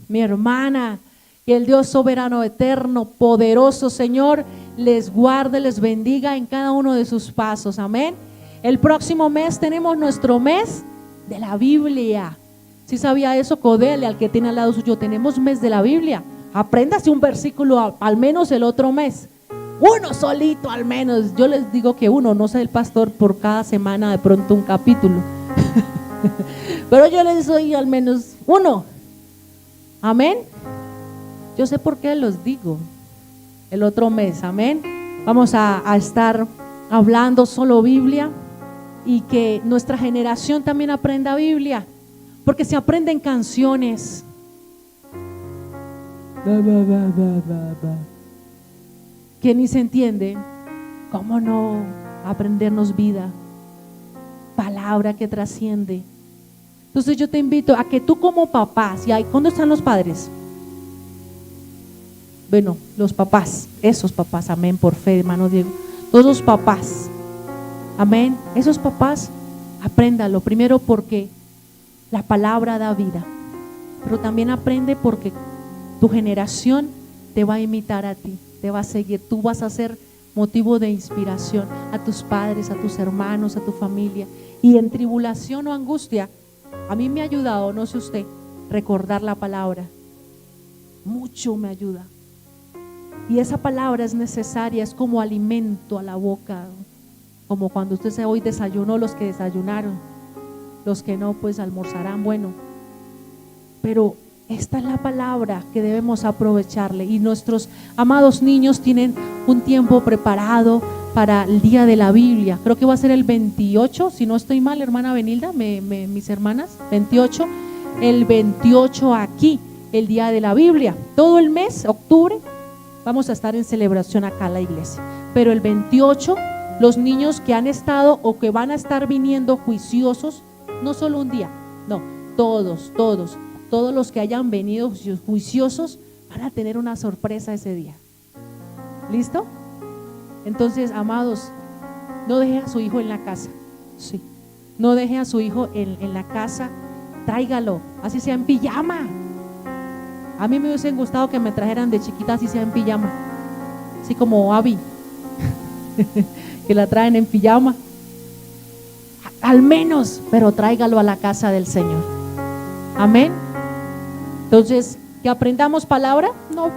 mi hermana. Que el Dios soberano, eterno, poderoso, Señor, les guarde, les bendiga en cada uno de sus pasos. Amén. El próximo mes tenemos nuestro mes de la Biblia. Si sabía eso, codele al que tiene al lado suyo, tenemos mes de la Biblia. Apréndase un versículo al menos el otro mes. Uno solito al menos. Yo les digo que uno, no sé el pastor, por cada semana de pronto un capítulo. Pero yo les doy al menos uno. Amén. Yo sé por qué los digo. El otro mes, amén. Vamos a estar hablando solo Biblia y que nuestra generación también aprenda Biblia, porque se aprenden canciones. Que ni se entiende. ¿Cómo no aprendernos vida? Palabra que trasciende. Entonces yo te invito a que tú como papás, ¿cuándo están los padres? Bueno, los papás, esos papás, amén, por fe, hermano Diego. Todos los papás, amén. Esos papás, apréndalo. Primero porque la palabra da vida, pero también aprende porque tu generación te va a imitar a ti, te va a seguir. Tú vas a ser motivo de inspiración a tus padres, a tus hermanos, a tu familia. Y en tribulación o angustia, a mí me ha ayudado, no sé usted, recordar la palabra. Mucho me ayuda. Y esa palabra es necesaria, es como alimento a la boca, como cuando usted hoy desayunó, los que desayunaron, los que no pues almorzarán, bueno, pero esta es la palabra que debemos aprovecharle. Y nuestros amados niños tienen un tiempo preparado para el día de la Biblia. Creo que va a ser el 28, si no estoy mal, hermana Benilda, mis hermanas, 28, el 28 aquí, el día de la Biblia. Todo el mes, octubre, vamos a estar en celebración acá en la iglesia, pero el 28 los niños que han estado o que van a estar viniendo juiciosos, no solo un día, no, todos los que hayan venido juiciosos van a tener una sorpresa ese día. ¿Listo? Entonces, amados, no deje a su hijo en la casa, sí, no deje a su hijo en la casa, tráigalo, así sea en pijama. A mí me hubiese gustado que me trajeran de chiquita así sea en pijama, así como Abby, que la traen en pijama, al menos, pero tráigalo a la casa del Señor. Amén. Entonces, que aprendamos palabra, no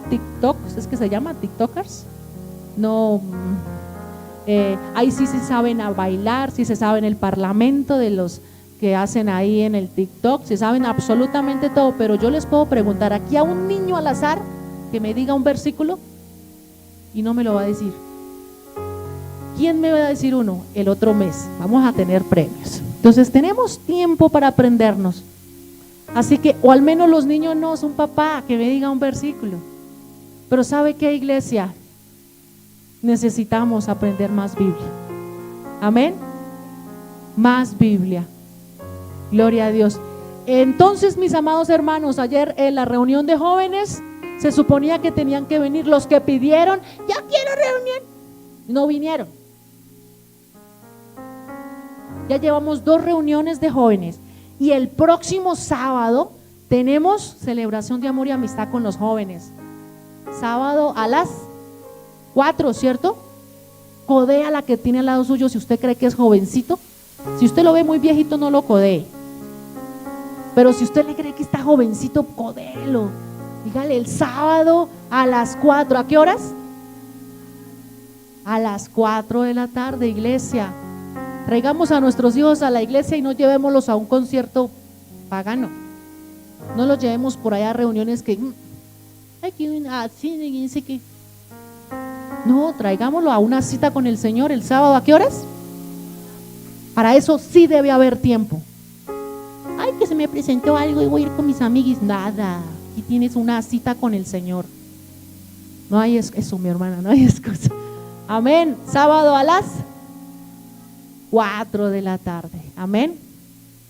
TikTok, es que se llama TikTokers, no, ahí sí se saben a bailar, sí se saben el parlamento de los que hacen ahí en el TikTok, se saben absolutamente todo, pero yo les puedo preguntar aquí a un niño al azar que me diga un versículo y no me lo va a decir. ¿Quién me va a decir uno? El otro mes vamos a tener premios. Entonces tenemos tiempo para aprendernos. Así que, o al menos los niños no, es un papá que me diga un versículo. Pero ¿sabe qué, iglesia? Necesitamos aprender más Biblia. Amén. Más Biblia. Gloria a Dios. Entonces, mis amados hermanos, ayer en la reunión de jóvenes se suponía que tenían que venir los que pidieron, ya quiero reunión, no vinieron. Ya llevamos 2 reuniones de jóvenes y el próximo sábado tenemos celebración de amor y amistad con los jóvenes. Sábado a las 4, ¿cierto? Codea a la que tiene al lado suyo si usted cree que es jovencito. Si usted lo ve muy viejito, no lo codee. Pero si usted le cree que está jovencito, codéelo. Dígale el sábado a las 4. ¿A qué horas? A las 4 de la tarde, iglesia. Traigamos a nuestros hijos a la iglesia y no llevémoslos a un concierto pagano. No los llevemos por allá a reuniones que no, traigámoslo a una cita con el Señor el sábado. ¿A qué horas? Para eso sí debe haber tiempo. Ay, que se me presentó algo y voy a ir con mis amiguis. Nada, aquí tienes una cita con el Señor. No hay eso, mi hermana, no hay excusa. Amén. Sábado a las 4 de la tarde. Amén.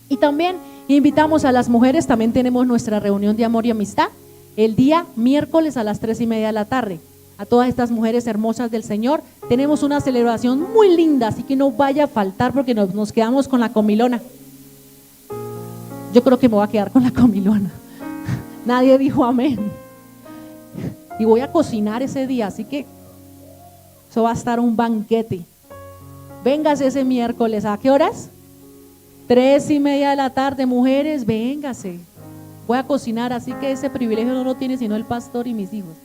Y también invitamos a las mujeres, también tenemos nuestra reunión de amor y amistad el día miércoles a las 3:30 de la tarde. A todas estas mujeres hermosas del Señor tenemos una celebración muy linda, así que no vaya a faltar porque nos quedamos con la comilona. Yo creo que me voy a quedar con la comilona. Nadie dijo amén. Y voy a cocinar ese día, así que eso va a estar un banquete. Véngase ese miércoles, ¿a qué horas? 3:30 de la tarde, mujeres, véngase. Voy a cocinar, así que ese privilegio no lo tiene sino el pastor y mis hijos.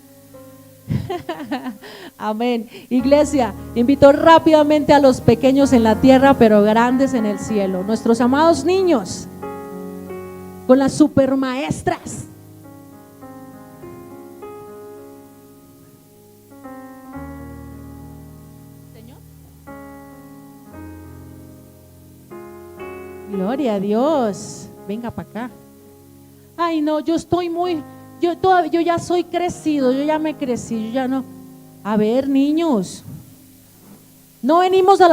Amén. Iglesia, invito rápidamente a los pequeños en la tierra, pero grandes en el cielo. Nuestros amados niños, con las supermaestras. Señor. Gloria a Dios. Venga para acá. Ay, no, yo ya soy crecido, yo ya me crecí, yo ya no. A ver, niños, no venimos a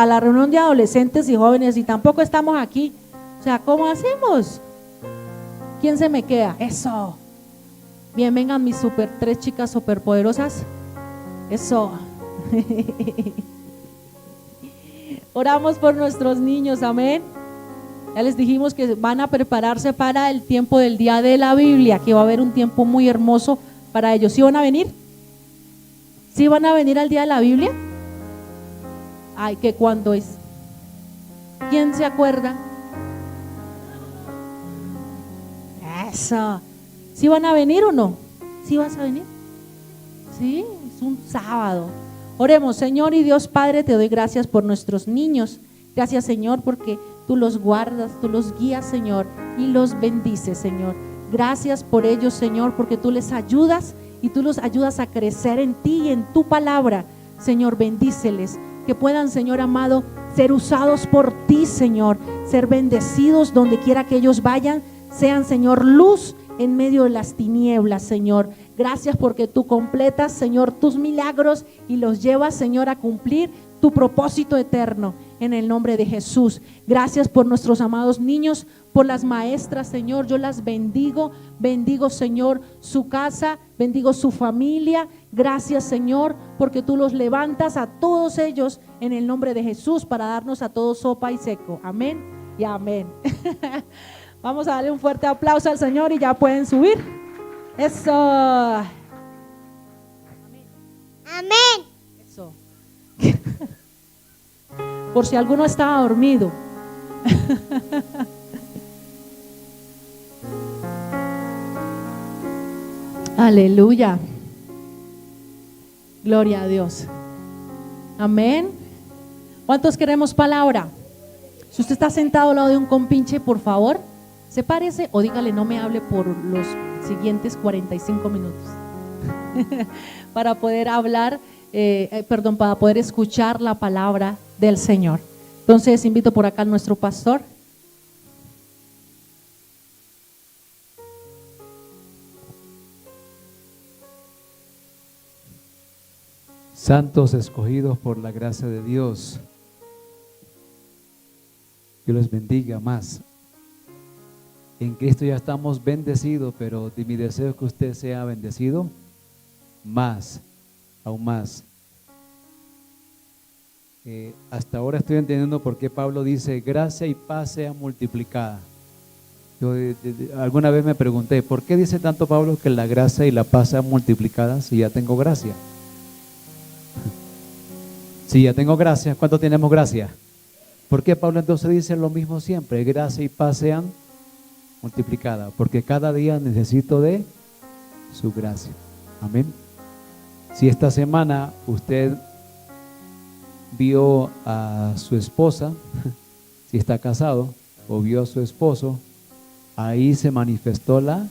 la reunión de adolescentes y jóvenes y tampoco estamos aquí. O sea, ¿cómo hacemos? ¿Quién se me queda? Eso. Bien, vengan mis tres chicas superpoderosas. Eso. Oramos por nuestros niños, amén. Ya les dijimos que van a prepararse para el tiempo del día de la Biblia, que va a haber un tiempo muy hermoso para ellos. ¿Sí van a venir? ¿Sí van a venir al día de la Biblia? Ay, ¿que cuándo es? ¿Quién se acuerda? Eso. ¿Sí van a venir o no? ¿Sí vas a venir? Sí, es un sábado. Oremos. Señor y Dios Padre, te doy gracias por nuestros niños. Gracias, Señor, porque tú los guardas, tú los guías, Señor, y los bendices, Señor. Gracias por ellos, Señor, porque tú les ayudas y tú los ayudas a crecer en ti y en tu palabra. Señor, bendíceles, que puedan, Señor amado, ser usados por ti, Señor, ser bendecidos donde quiera que ellos vayan, sean, Señor, luz en medio de las tinieblas, Señor. Gracias porque tú completas, Señor, tus milagros y los llevas, Señor, a cumplir tu propósito eterno. En el nombre de Jesús. Gracias por nuestros amados niños, por las maestras, Señor. Yo las bendigo, Señor, su casa, bendigo su familia. Gracias, Señor, porque tú los levantas a todos ellos en el nombre de Jesús para darnos a todos sopa y seco. Amén y amén. Vamos a darle un fuerte aplauso al Señor y ya pueden subir. Eso. Amén. Amén. Eso. Por si alguno estaba dormido. Aleluya. Gloria a Dios. Amén. ¿Cuántos queremos palabra? Si usted está sentado al lado de un compinche, por favor, sepárese o dígale no me hable por los siguientes 45 minutos para poder hablar, para poder escuchar la palabra del Señor. Entonces invito por acá a nuestro pastor. Santos escogidos por la gracia de Dios, Dios los bendiga más. En Cristo ya estamos bendecidos, pero mi deseo es que usted sea bendecido más, aún más. Hasta ahora estoy entendiendo por qué Pablo dice gracia y paz sea multiplicada. Yo alguna vez me pregunté, ¿por qué dice tanto Pablo que la gracia y la paz sean multiplicadas si ya tengo gracia? Si ya tengo gracia, ¿cuánto tenemos gracia? ¿Por qué Pablo entonces dice lo mismo siempre? Gracia y paz sean multiplicadas, porque cada día necesito de su gracia. Amén. Si esta semana usted vio a su esposa, si está casado, o vio a su esposo, ahí se manifestó la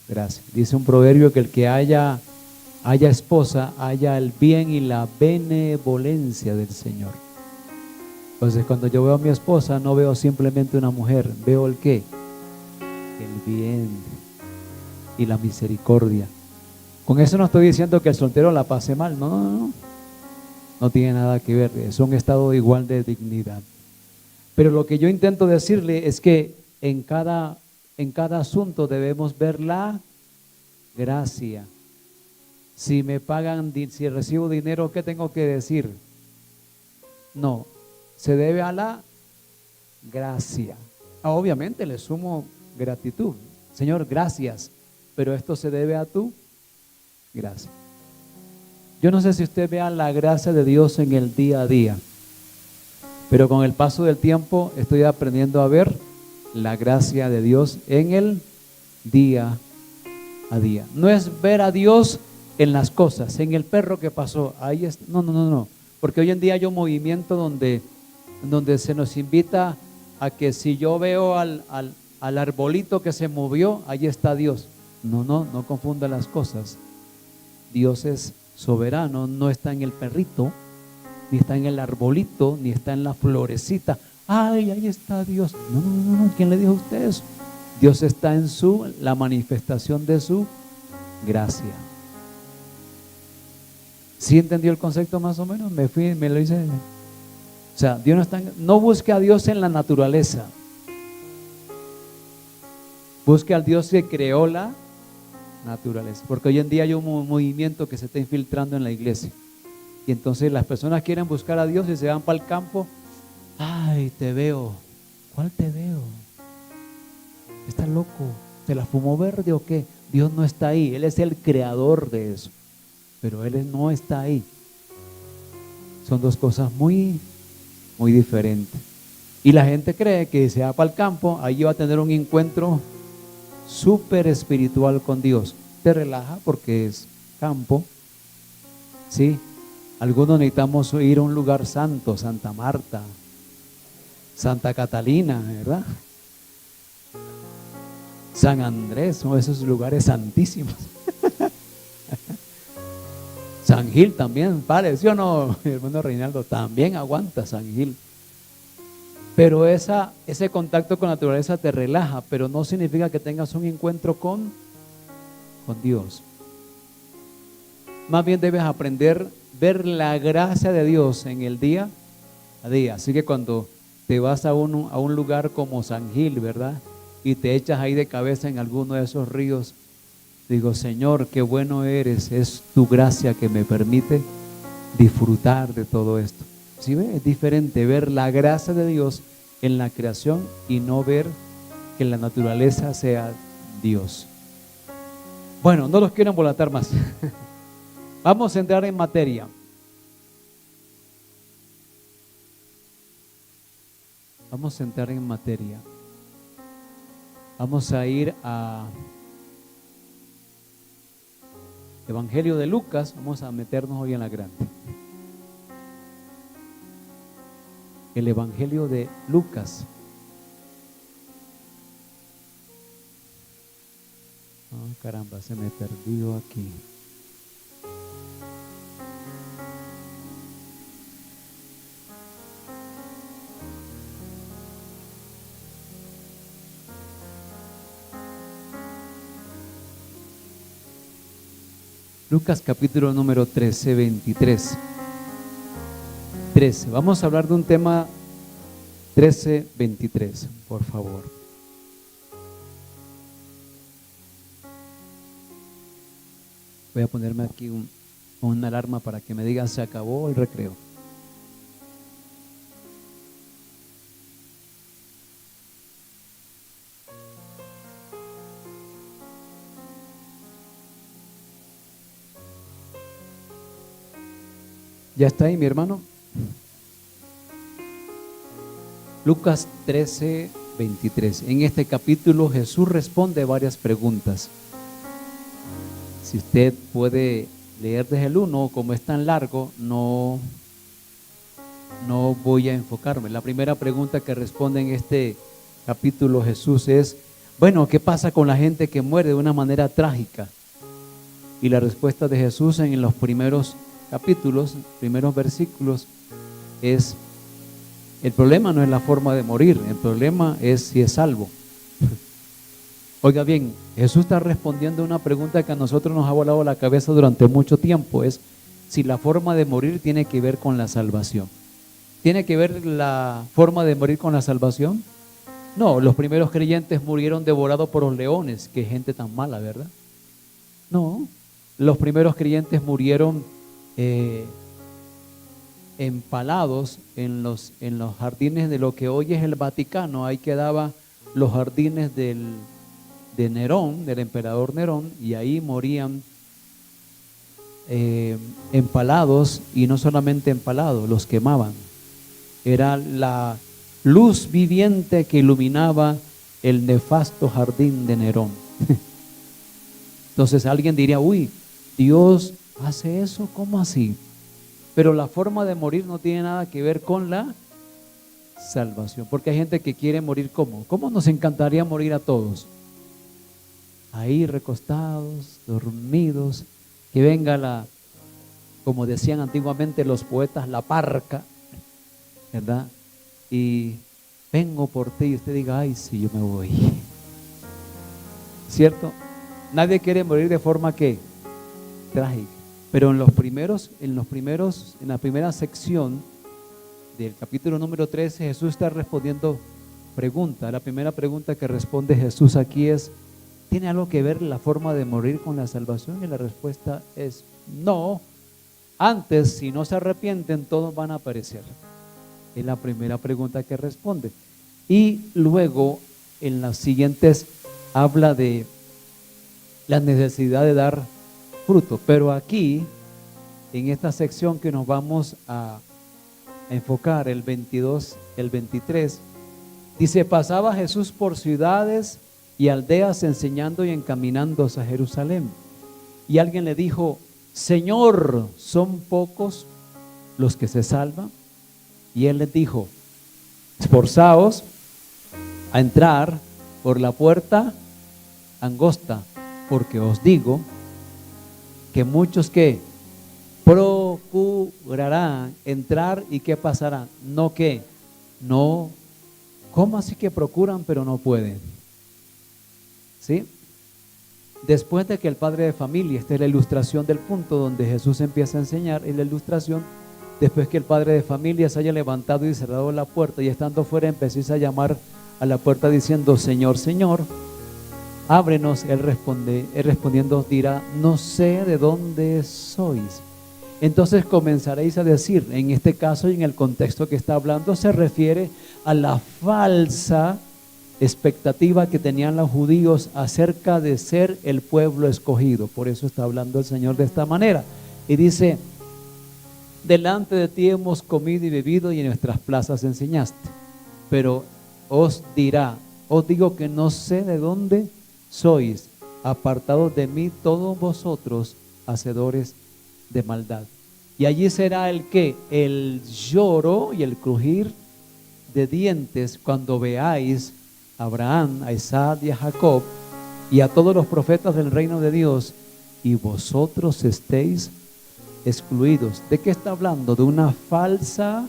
gracia. Dice un proverbio que el que haya esposa, haya el bien y la benevolencia del Señor. Entonces cuando yo veo a mi esposa, no veo simplemente una mujer, veo el ¿qué? El bien y la misericordia. Con eso no estoy diciendo que el soltero la pase mal, no. No tiene nada que ver, es un estado igual de dignidad. Pero lo que yo intento decirle es que en cada asunto debemos ver la gracia. Si me pagan, si recibo dinero, ¿qué tengo que decir? No, se debe a la gracia. Obviamente le sumo gratitud, Señor, gracias, pero esto se debe a tu gracia. Yo no sé si usted vea la gracia de Dios en el día a día, pero con el paso del tiempo estoy aprendiendo a ver la gracia de Dios en el día a día. No es ver a Dios en las cosas, en el perro que pasó, ahí está. No, porque hoy en día hay un movimiento donde se nos invita a que si yo veo al arbolito que se movió, ahí está Dios. No confunda las cosas. Dios es soberano, no está en el perrito, ni está en el arbolito, ni está en la florecita. Ay, ahí está Dios. No, ¿quién le dijo a usted eso? Dios está en la manifestación de su gracia. ¿Sí entendió el concepto más o menos? Me lo hice. O sea, Dios no busque a Dios en la naturaleza. Busque al Dios que creó la naturaleza. Porque hoy en día hay un movimiento que se está infiltrando en la iglesia. Y entonces las personas quieren buscar a Dios y se van para el campo. Ay, te veo. ¿Cuál te veo? ¿Estás loco? ¿Se la fumó verde o qué? Dios no está ahí. Él es el creador de eso. Pero Él no está ahí. Son dos cosas muy diferentes. Y la gente cree que se va para el campo, ahí va a tener un encuentro súper espiritual con Dios. Te relaja porque es campo. Sí. Algunos necesitamos ir a un lugar santo, Santa Marta, Santa Catalina, ¿verdad? San Andrés, son esos lugares santísimos. San Gil también, ¿vale? ¿Sí o no, hermano Reinaldo? También aguanta San Gil. Pero ese contacto con la naturaleza te relaja, pero no significa que tengas un encuentro con Dios. Más bien debes aprender a ver la gracia de Dios en el día a día. Así que cuando te vas a un lugar como San Gil, ¿verdad? Y te echas ahí de cabeza en alguno de esos ríos, digo, Señor, qué bueno eres, es tu gracia que me permite disfrutar de todo esto. ¿Sí ve? Es diferente ver la gracia de Dios en la creación y no ver que la naturaleza sea Dios. Bueno, no los quiero embolatar más. Vamos a entrar en materia. Vamos a entrar en materia. Vamos a ir a Evangelio de Lucas. Vamos a meternos hoy en la grande. El Evangelio de Lucas. Oh, caramba, se me perdió aquí. Lucas capítulo número 13, 23. 13. Vamos a hablar de un tema 13, 23, por favor. Voy a ponerme aquí una alarma para que me digan se acabó el recreo. ¿Ya está ahí mi hermano? Lucas 13, 23. En este capítulo Jesús responde varias preguntas. Si usted puede leer desde el 1, como es tan largo, no voy a enfocarme. La primera pregunta que responde en este capítulo Jesús es, bueno, ¿qué pasa con la gente que muere de una manera trágica? Y la respuesta de Jesús en los primeros capítulos, primeros versículos, es: el problema no es la forma de morir, el problema es si es salvo. Oiga bien, Jesús está respondiendo a una pregunta que a nosotros nos ha volado la cabeza durante mucho tiempo, es si la forma de morir tiene que ver con la salvación. ¿Tiene que ver la forma de morir con la salvación? No, los primeros creyentes murieron devorados por los leones, qué gente tan mala, ¿verdad? No, los primeros creyentes murieron empalados en los jardines de lo que hoy es el Vaticano. Ahí quedaban los jardines del de Nerón, del emperador Nerón, y ahí morían empalados, y no solamente empalados, los quemaban. Era la luz viviente que iluminaba el nefasto jardín de Nerón. Entonces alguien diría, uy, Dios hace eso, ¿cómo así? Pero la forma de morir no tiene nada que ver con la salvación, porque hay gente que quiere morir ¿cómo nos encantaría morir a todos? Ahí recostados, dormidos, que venga como decían antiguamente los poetas, la parca, ¿verdad? Y vengo por ti y usted diga, ay, sí, yo me voy. ¿Cierto? Nadie quiere morir de forma que trágica. Pero en la primera sección del capítulo número 13, Jesús está respondiendo preguntas. La primera pregunta que responde Jesús aquí es, ¿tiene algo que ver la forma de morir con la salvación? Y la respuesta es no. Antes, si no se arrepienten, todos van a perecer. Es la primera pregunta que responde. Y luego, en las siguientes, habla de la necesidad de dar fruto. Pero aquí, en esta sección que nos vamos a enfocar, el 22, el 23, dice, pasaba Jesús por ciudades y aldeas enseñando y encaminándose a Jerusalén. Y alguien le dijo, Señor, ¿son pocos los que se salvan? Y él les dijo, esforzaos a entrar por la puerta angosta, porque os digo que muchos que procurarán entrar y ¿qué pasará? No, ¿cómo así que procuran pero no pueden? ¿Sí? Después de que el padre de familia, esta es la ilustración del punto donde Jesús empieza a enseñar, en la ilustración, después que el padre de familia se haya levantado y cerrado la puerta y estando fuera empecéis a llamar a la puerta diciendo, Señor, Señor, ábrenos. Él respondiendo dirá, no sé de dónde sois. Entonces comenzaréis a decir, en este caso y en el contexto que está hablando, se refiere a la falsa expectativa que tenían los judíos acerca de ser el pueblo escogido. Por eso está hablando el Señor de esta manera. Y dice, delante de ti hemos comido y bebido y en nuestras plazas enseñaste. Pero os digo que no sé de dónde sois, apartados de mí todos vosotros, hacedores de maldad. Y allí será el lloro y el crujir de dientes cuando veáis a Abraham, a Isaac y a Jacob y a todos los profetas del reino de Dios y vosotros estéis excluidos. ¿De qué está hablando? De una falsa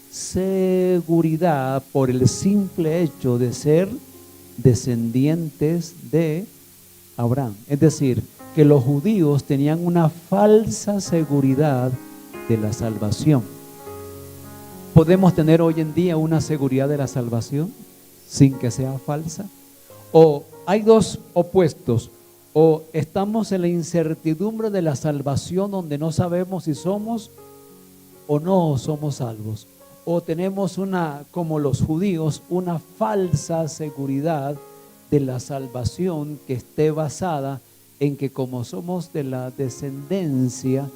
seguridad por el simple hecho de ser descendientes de Abraham. Es decir, que los judíos tenían una falsa seguridad de la salvación. ¿Podemos tener hoy en día una seguridad de la salvación sin que sea falsa? O hay dos opuestos, o estamos en la incertidumbre de la salvación donde no sabemos si somos o no somos salvos, o tenemos como los judíos, una falsa seguridad de la salvación que esté basada en que como somos de la descendencia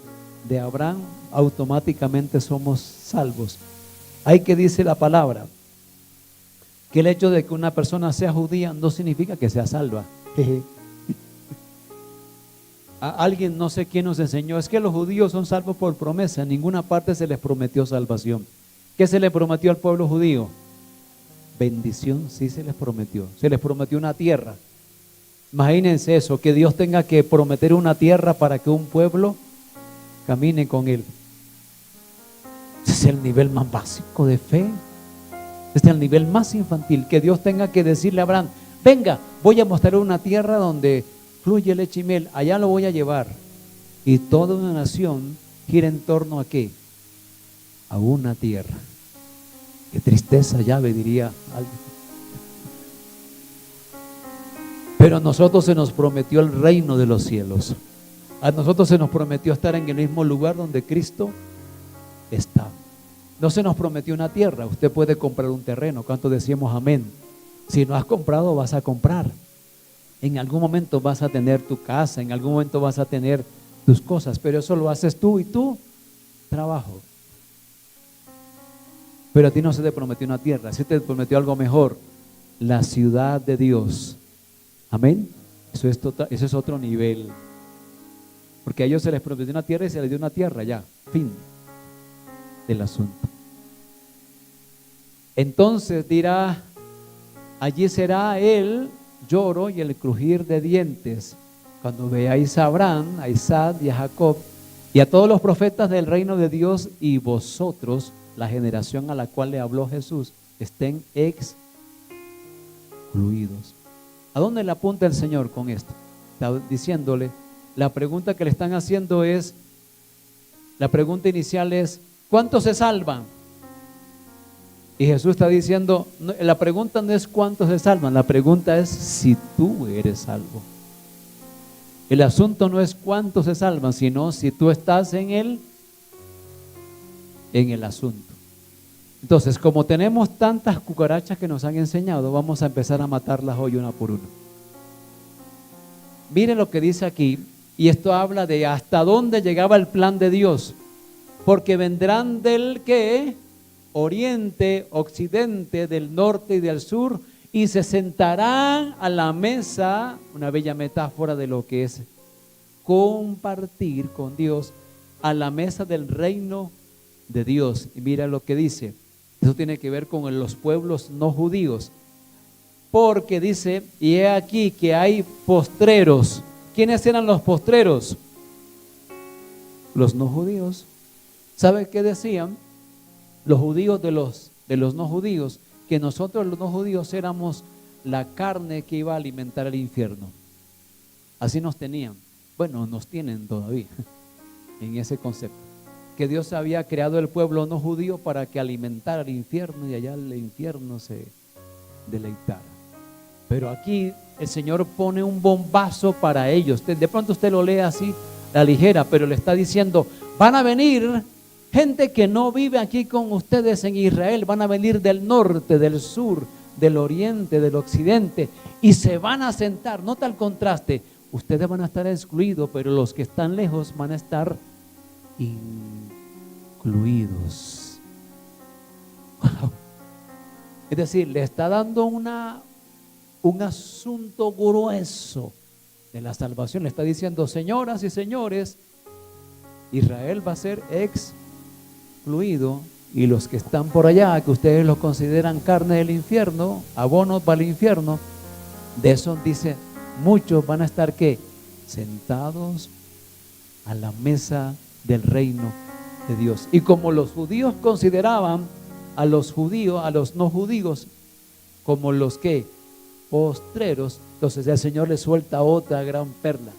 de Abraham, automáticamente somos salvos. Ahí que dice la palabra, que el hecho de que una persona sea judía no significa que sea salva. A alguien, no sé quién nos enseñó, es que los judíos son salvos por promesa. En ninguna parte se les prometió salvación. ¿Qué se le prometió al pueblo judío? Bendición, sí se les prometió. Se les prometió una tierra. Imagínense eso, que Dios tenga que prometer una tierra para que un pueblo camine con él. Ese es el nivel más básico de fe. Este es el nivel más infantil, que Dios tenga que decirle a Abraham, venga, voy a mostrar una tierra donde fluye leche y miel, allá lo voy a llevar. Y toda una nación gira en torno a ¿qué? A una tierra. Qué tristeza, llave, diría alguien. Pero a nosotros se nos prometió el reino de los cielos. A nosotros se nos prometió estar en el mismo lugar donde Cristo está. No se nos prometió una tierra. Usted puede comprar un terreno. ¿Cuánto decíamos amén? Si no has comprado, vas a comprar. En algún momento vas a tener tu casa, en algún momento vas a tener tus cosas, pero eso lo haces tú y tu trabajo. Pero a ti no se te prometió una tierra, se te prometió algo mejor, la ciudad de Dios. Amén. Eso es otro nivel. Porque a ellos se les prometió una tierra y se les dio una tierra, ya, fin del asunto. Entonces dirá, allí será el lloro y el crujir de dientes, cuando veáis a Abraham, a Isaac y a Jacob, y a todos los profetas del reino de Dios, y vosotros, la generación a la cual le habló Jesús, estén excluidos. ¿A dónde le apunta el Señor con esto? Está diciéndole, la pregunta que le están haciendo es, la pregunta inicial es, ¿cuántos se salvan? Y Jesús está diciendo, la pregunta no es cuántos se salvan, la pregunta es si tú eres salvo. El asunto no es cuántos se salvan, sino si tú estás en el asunto. Entonces, como tenemos tantas cucarachas que nos han enseñado, vamos a empezar a matarlas hoy una por una. Mire lo que dice aquí, y esto habla de hasta dónde llegaba el plan de Dios, porque vendrán del ¿qué? Oriente, occidente, del norte y del sur, y se sentarán a la mesa, una bella metáfora de lo que es compartir con Dios, a la mesa del reino de Dios. Y mira lo que dice, eso tiene que ver con los pueblos no judíos, porque dice, y he aquí que hay postreros. ¿Quiénes eran los postreros? Los no judíos. ¿Sabe qué decían? Los judíos de los no judíos, que nosotros los no judíos éramos la carne que iba a alimentar el infierno. Así nos tenían. Bueno, nos tienen todavía en ese concepto. Que Dios había creado el pueblo no judío para que alimentara el infierno y allá el infierno se deleitara. Pero aquí el Señor pone un bombazo para ellos. De pronto usted lo lee así, a la ligera, pero le está diciendo, van a venir gente que no vive aquí con ustedes en Israel, van a venir del norte, del sur, del oriente, del occidente, y se van a sentar. Nota el contraste, ustedes van a estar excluidos, pero los que están lejos van a estar incluidos. Wow. Es decir, le está dando un asunto grueso de la salvación. Le está diciendo, señoras y señores, Israel va a ser excluido, y los que están por allá, que ustedes los consideran carne del infierno, abonos para el infierno, de eso dice, muchos van a estar ¿qué? Sentados a la mesa del reino de Dios. Y como los judíos consideraban a los judíos, a los no judíos, como los que postreros, entonces el Señor le suelta otra gran perla.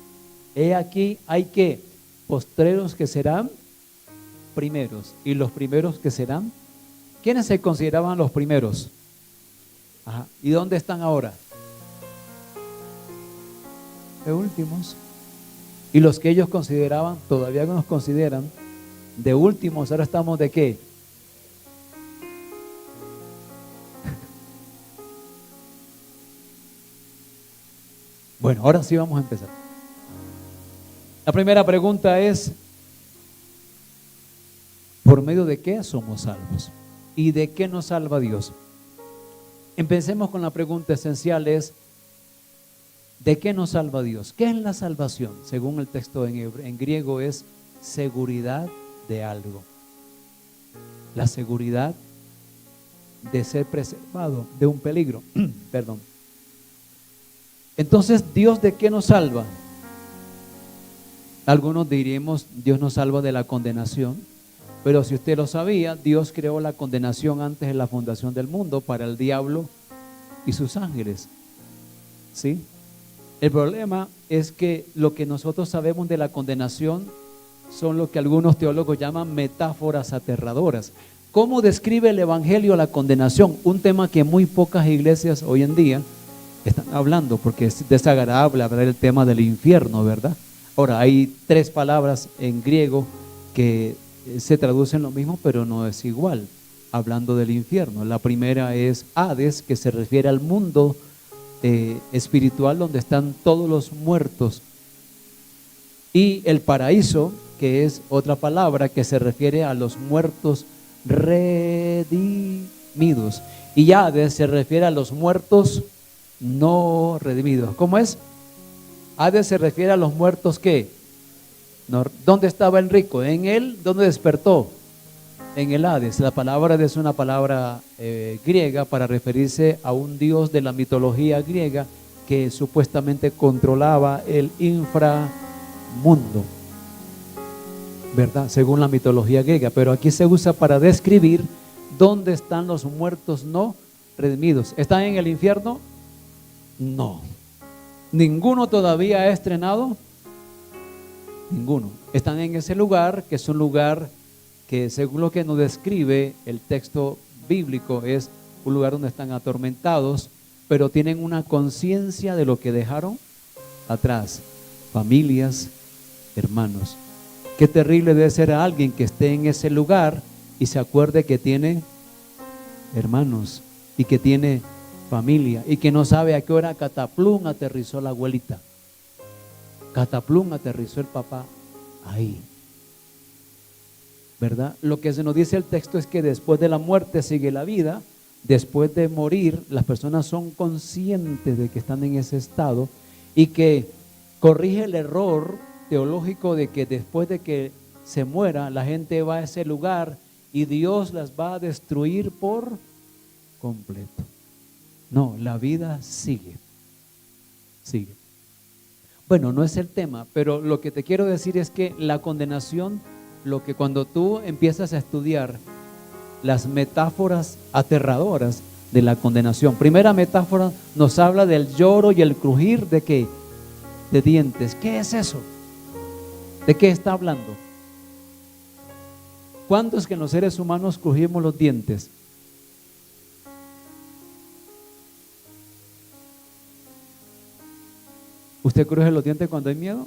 He aquí, hay que postreros que serán primeros, y los primeros que serán, ¿quiénes se consideraban los primeros? Ajá. ¿Y dónde están ahora? De últimos. Y los que ellos consideraban, todavía nos consideran de últimos, ahora estamos ¿de qué? Bueno, ahora sí vamos a empezar. La primera pregunta es, ¿por medio de qué somos salvos? ¿Y de qué nos salva Dios? Empecemos con la pregunta esencial, es ¿de qué nos salva Dios? ¿Qué es la salvación? Según el texto en griego es seguridad de algo. La seguridad de ser preservado de un peligro. Perdón. Entonces, ¿Dios de qué nos salva? Algunos diríamos, Dios nos salva de la condenación. Pero si usted lo sabía, Dios creó la condenación antes de la fundación del mundo para el diablo y sus ángeles. ¿Sí? El problema es que lo que nosotros sabemos de la condenación son lo que algunos teólogos llaman metáforas aterradoras. ¿Cómo describe el Evangelio la condenación? Un tema que muy pocas iglesias hoy en día están hablando, porque es desagradable hablar del tema del infierno, ¿verdad? Ahora, hay 3 palabras en griego que se traducen lo mismo, pero no es igual, hablando del infierno. La primera es Hades, que se refiere al mundo espiritual donde están todos los muertos. Y el paraíso, que es otra palabra que se refiere a los muertos redimidos. Y Hades se refiere a los muertos no redimidos. ¿Cómo es? Hades se refiere a los muertos que, no, ¿dónde estaba el rico? En él, ¿dónde despertó? En el Hades. La palabra es una palabra griega para referirse a un dios de la mitología griega que supuestamente controlaba el inframundo, ¿verdad? Según la mitología griega, pero aquí se usa para describir dónde están los muertos no redimidos. ¿Están en el infierno? No. ¿Ninguno todavía ha estrenado? Ninguno. Están en ese lugar, que es un lugar que, según lo que nos describe el texto bíblico, es un lugar donde están atormentados, pero tienen una conciencia de lo que dejaron atrás. Familias, hermanos. Qué terrible debe ser a alguien que esté en ese lugar y se acuerde que tiene hermanos y que tiene familia y que no sabe a qué hora cataplum aterrizó la abuelita, cataplum aterrizó el papá ahí, ¿verdad? Lo que se nos dice el texto es que después de la muerte sigue la vida. Después de morir, las personas son conscientes de que están en ese estado y que corrige el error teológico de que después de que se muera, la gente va a ese lugar y Dios las va a destruir por completo. No, la vida sigue. Sigue. Bueno, no es el tema, pero lo que te quiero decir es que la condenación, lo que cuando tú empiezas a estudiar las metáforas aterradoras de la condenación. Primera metáfora nos habla del lloro y el crujir de ¿qué? De dientes. ¿Qué es eso? ¿De qué está hablando? ¿Cuántos que en los seres humanos crujimos los dientes? ¿Usted cruje los dientes cuando hay miedo?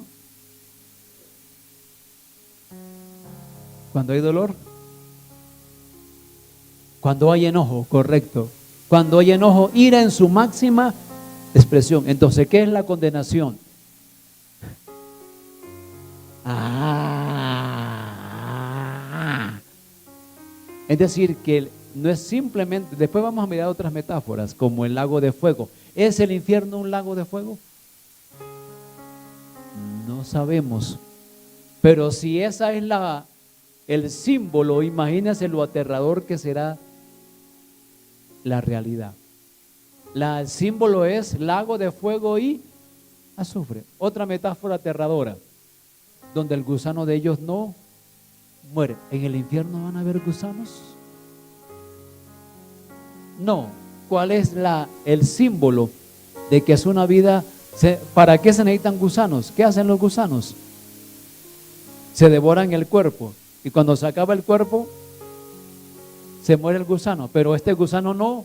¿Cuando hay dolor? Cuando hay enojo, correcto. Cuando hay enojo, ira en su máxima expresión. Entonces, ¿qué es la condenación? Es decir, que no es simplemente, después vamos a mirar otras metáforas, como el lago de fuego. ¿Es el infierno un lago de fuego? No sabemos. Pero si esa es el símbolo, imagínense lo aterrador que será la realidad. El símbolo es lago de fuego y azufre. Otra metáfora aterradora, donde el gusano de ellos no muere. ¿En el infierno van a haber gusanos? No. ¿Cuál es el símbolo de que es una vida? ¿Para qué se necesitan gusanos? ¿Qué hacen los gusanos? Se devoran el cuerpo y cuando se acaba el cuerpo se muere el gusano, pero este gusano no.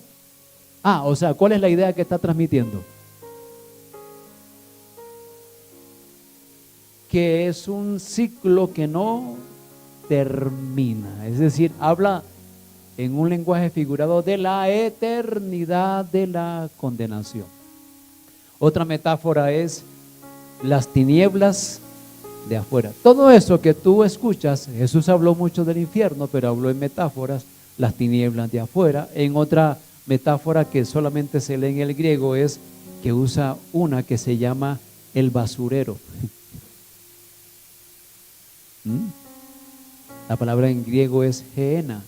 O sea, ¿cuál es la idea que está transmitiendo? Que es un ciclo que no termina, es decir, habla en un lenguaje figurado de la eternidad de la condenación. Otra metáfora es las tinieblas de afuera. Todo eso que tú escuchas, Jesús habló mucho del infierno, pero habló en metáforas, las tinieblas de afuera. En otra metáfora que solamente se lee en el griego es que usa una que se llama el basurero. La palabra en griego es gehenna.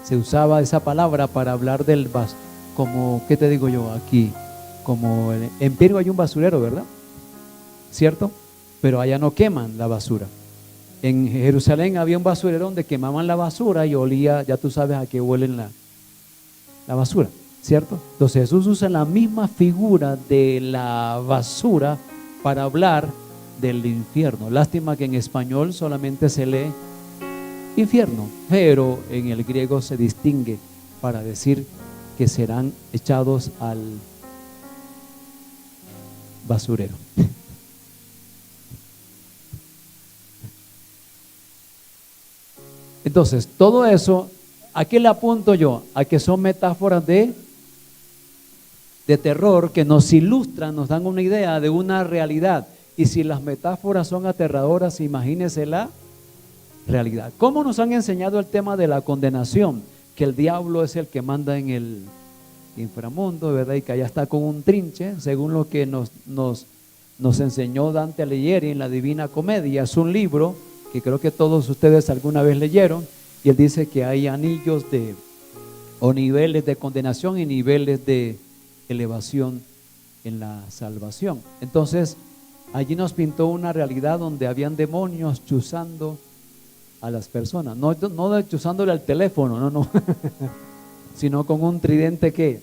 Se usaba esa palabra para hablar del como, ¿qué te digo yo aquí? Como en Perú hay un basurero, ¿verdad? ¿Cierto? Pero allá no queman la basura. En Jerusalén había un basurero donde quemaban la basura y olía, ya tú sabes a qué huele la basura, ¿cierto? Entonces Jesús usa la misma figura de la basura para hablar del infierno. Lástima que en español solamente se lee infierno, pero en el griego se distingue para decir que serán echados al basurero. Entonces, todo eso, ¿a qué le apunto yo? A que son metáforas de de terror que nos ilustran, nos dan una idea de una realidad. Y si las metáforas son aterradoras, imagínese la realidad. ¿Cómo nos han enseñado el tema de la condenación? Que el diablo es el que manda en el inframundo, ¿verdad? Y que allá está con un trinche, según lo que nos enseñó Dante Alighieri en la Divina Comedia. Es un libro que creo que todos ustedes alguna vez leyeron, y él dice que hay anillos o niveles de condenación y niveles de elevación en la salvación. Entonces, allí nos pintó una realidad donde habían demonios chuzando a las personas, no chuzándole al teléfono, no, sino con un tridente que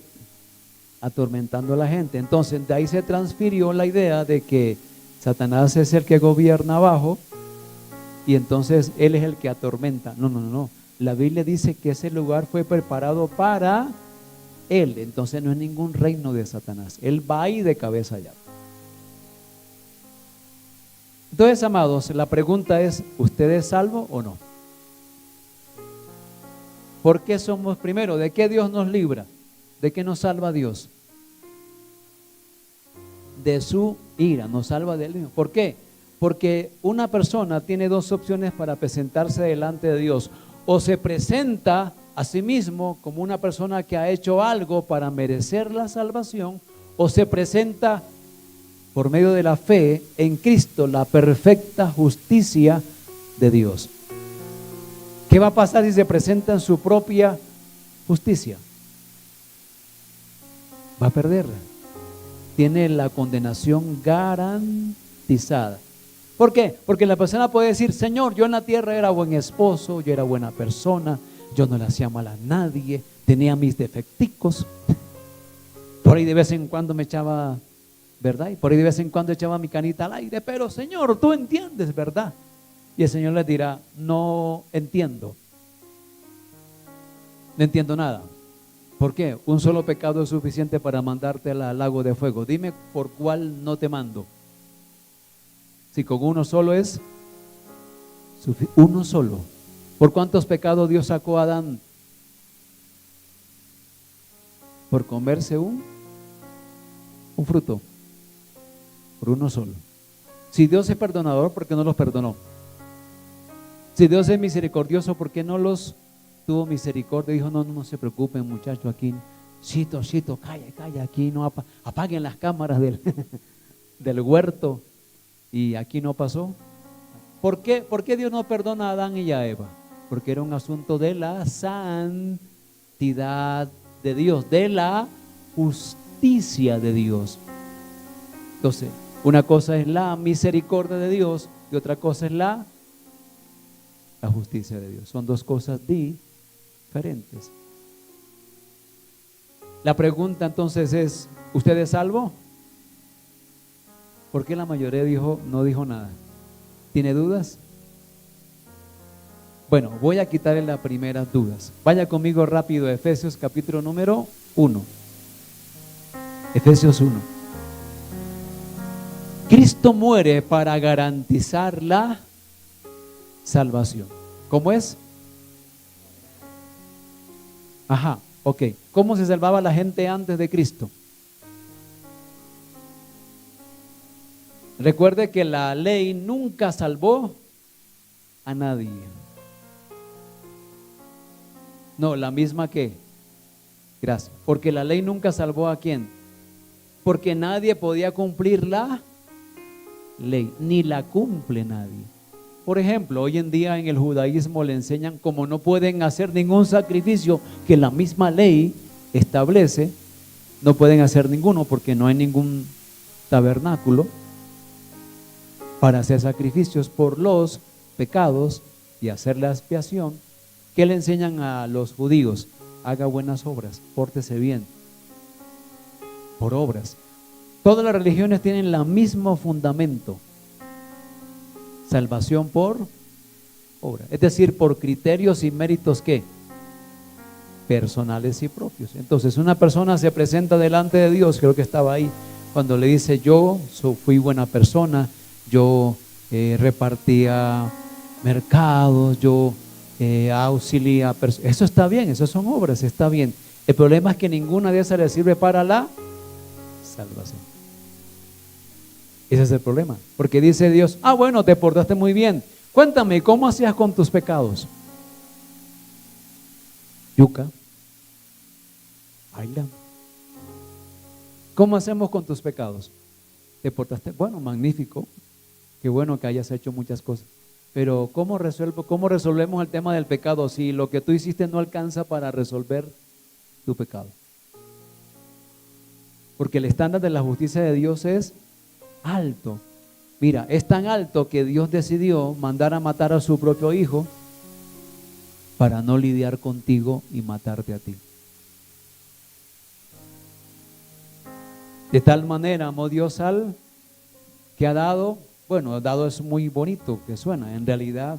atormentando a la gente. Entonces, de ahí se transfirió la idea de que Satanás es el que gobierna abajo y entonces él es el que atormenta. No. La Biblia dice que ese lugar fue preparado para él, entonces no es ningún reino de Satanás. Él va ahí de cabeza allá. Entonces, amados, la pregunta es: ¿usted es salvo o no? ¿Por qué somos primero? ¿De qué Dios nos libra? ¿De qué nos salva Dios? De su ira, nos salva de él mismo. ¿Por qué? Porque una persona tiene dos opciones para presentarse delante de Dios. O se presenta a sí mismo como una persona que ha hecho algo para merecer la salvación, o se presenta por medio de la fe en Cristo, la perfecta justicia de Dios. ¿Qué va a pasar si se presenta en su propia justicia? Va a perderla. Tiene la condenación garantizada. ¿Por qué? Porque la persona puede decir: Señor, yo en la tierra era buen esposo, yo era buena persona, yo no le hacía mal a nadie, tenía mis defecticos, por ahí de vez en cuando me echaba, ¿verdad? Y por ahí de vez en cuando echaba mi canita al aire, pero Señor, tú entiendes, ¿verdad? Y el Señor les dirá: no entiendo nada. ¿Por qué? Un solo pecado es suficiente para mandarte al lago de fuego. Dime por cuál no te mando. Si con uno solo es uno solo. ¿Por cuántos pecados Dios sacó a Adán? Por comerse un fruto. Por uno solo. Si Dios es perdonador, ¿por qué no los perdonó? Si Dios es misericordioso, ¿por qué no los tuvo misericordia? Dijo: no se preocupen, muchachos, aquí, chito, calla, aquí no apaguen las cámaras del huerto, y aquí no pasó. ¿Por qué Dios no perdona a Adán y a Eva? Porque era un asunto de la santidad de Dios, de la justicia de Dios. Entonces, una cosa es la misericordia de Dios y otra cosa es la justicia de Dios. Son dos cosas diferentes. La pregunta entonces es: ¿usted es salvo? ¿Por qué la mayoría no dijo nada? ¿Tiene dudas? Bueno, voy a quitarle las primeras dudas. Vaya conmigo rápido a Efesios capítulo número 1. Efesios 1. Cristo muere para garantizar la salvación. ¿Cómo es? Ok. ¿Cómo se salvaba la gente antes de Cristo? Recuerde que la ley nunca salvó a nadie. No, la misma que. Gracias. Porque la ley nunca salvó ¿a quién? Porque nadie podía cumplir la ley, ni la cumple nadie. Por ejemplo, hoy en día en el judaísmo le enseñan como no pueden hacer ningún sacrificio que la misma ley establece, no pueden hacer ninguno porque no hay ningún tabernáculo para hacer sacrificios por los pecados y hacer la expiación. ¿Qué le enseñan a los judíos? Haga buenas obras, pórtese bien, por obras. Todas las religiones tienen el mismo fundamento: salvación por obra, es decir, por criterios y méritos ¿qué? Personales y propios. Entonces una persona se presenta delante de Dios, creo que estaba ahí, cuando le dice: yo fui buena persona, yo repartía mercados, yo auxilié a personas. Eso está bien, eso son obras, está bien. El problema es que ninguna de esas le sirve para la salvación. Ese es el problema, porque dice Dios, bueno, te portaste muy bien. Cuéntame, ¿cómo hacías con tus pecados? Yuca, baila. ¿Cómo hacemos con tus pecados? ¿Te portaste? Bueno, magnífico. Qué bueno que hayas hecho muchas cosas. Pero ¿cómo resolvemos el tema del pecado si lo que tú hiciste no alcanza para resolver tu pecado? Porque el estándar de la justicia de Dios es alto. Mira, es tan alto que Dios decidió mandar a matar a su propio hijo para no lidiar contigo y matarte a ti. De tal manera amó Dios al que ha dado. Bueno, dado es muy bonito que suena, en realidad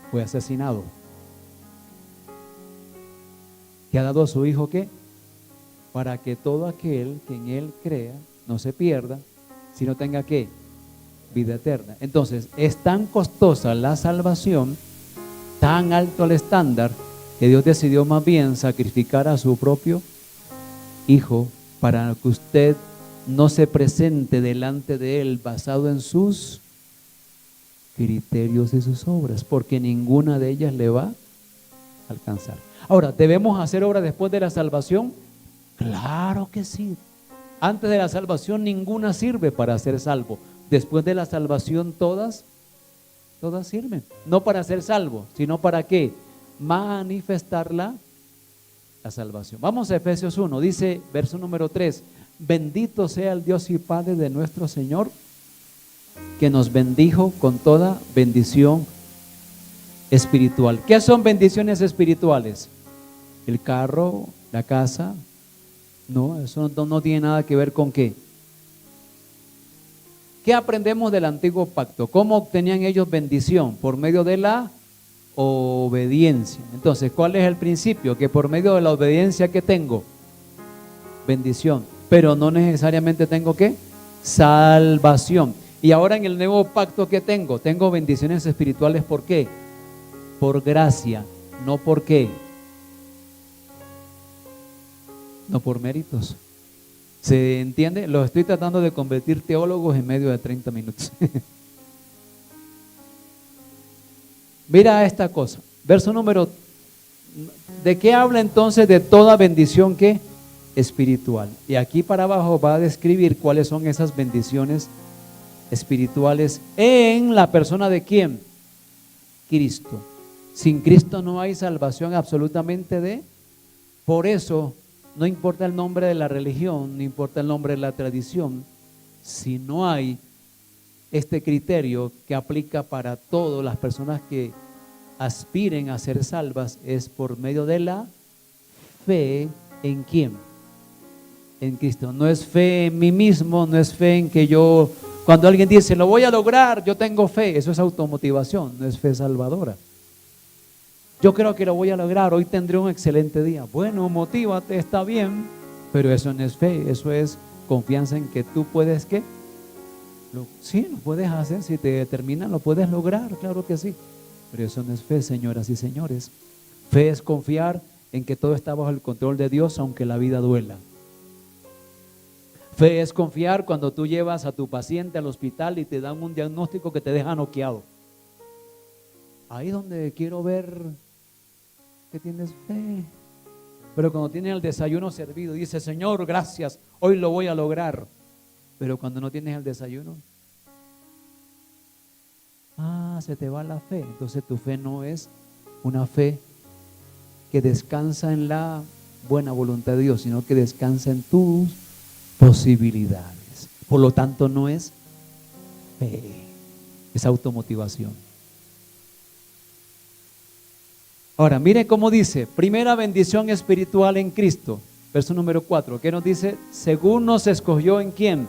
fue asesinado. Que ha dado a su hijo, ¿qué? Para que todo aquel que en él crea no se pierda, sino tenga, ¿qué? Vida eterna. Entonces, es tan costosa la salvación, tan alto el estándar, que Dios decidió más bien sacrificar a su propio hijo para que usted no se presente delante de Él basado en sus criterios y sus obras, porque ninguna de ellas le va a alcanzar. Ahora, ¿debemos hacer obras después de la salvación? Claro que sí. Antes de la salvación ninguna sirve para ser salvo. Después de la salvación todas sirven. No para ser salvo, sino para ¿qué? Manifestar la salvación. Vamos a Efesios 1, dice verso número 3. Bendito sea el Dios y Padre de nuestro Señor, que nos bendijo con toda bendición espiritual. ¿Qué son bendiciones espirituales? El carro, la casa. No, eso no tiene nada que ver con qué. ¿Qué aprendemos del antiguo pacto? ¿Cómo obtenían ellos bendición? Por medio de la obediencia. Entonces, ¿cuál es el principio? Que por medio de la obediencia, ¿qué tengo? Bendición. Pero no necesariamente tengo ¿qué? Salvación. Y ahora en el nuevo pacto, ¿qué tengo? Tengo bendiciones espirituales. ¿Por qué? Por gracia, no por qué. No por méritos. ¿Se entiende? Lo estoy tratando de convertir teólogos en medio de 30 minutos. Mira esta cosa. Verso número. ¿De qué habla entonces? De toda bendición que espiritual. Y aquí para abajo va a describir cuáles son esas bendiciones espirituales en la persona de ¿quién? Cristo. Sin Cristo no hay salvación absolutamente de. Por eso no importa el nombre de la religión, no importa el nombre de la tradición, si no hay este criterio que aplica para todas las personas que aspiren a ser salvas, es por medio de la fe en ¿quién? En Cristo. No es fe en mí mismo, no es fe en que yo, cuando alguien dice lo voy a lograr, yo tengo fe, eso es automotivación, no es fe salvadora. Yo creo que lo voy a lograr, hoy tendré un excelente día. Bueno, motívate, está bien, pero eso no es fe, eso es confianza en que tú puedes, ¿qué? Sí, lo puedes hacer, si te determinan lo puedes lograr, claro que sí. Pero eso no es fe, señoras y señores. Fe es confiar en que todo está bajo el control de Dios, aunque la vida duela. Fe es confiar cuando tú llevas a tu paciente al hospital y te dan un diagnóstico que te deja noqueado. Ahí es donde quiero ver que tienes fe. Pero cuando tienes el desayuno servido, dice, Señor, gracias, hoy lo voy a lograr. Pero cuando no tienes el desayuno, se te va la fe. Entonces tu fe no es una fe que descansa en la buena voluntad de Dios, sino que descansa en tus posibilidades. Por lo tanto no es fe, es automotivación. Ahora mire cómo dice, primera bendición espiritual en Cristo, verso número 4, ¿qué nos dice? Según nos escogió en quién.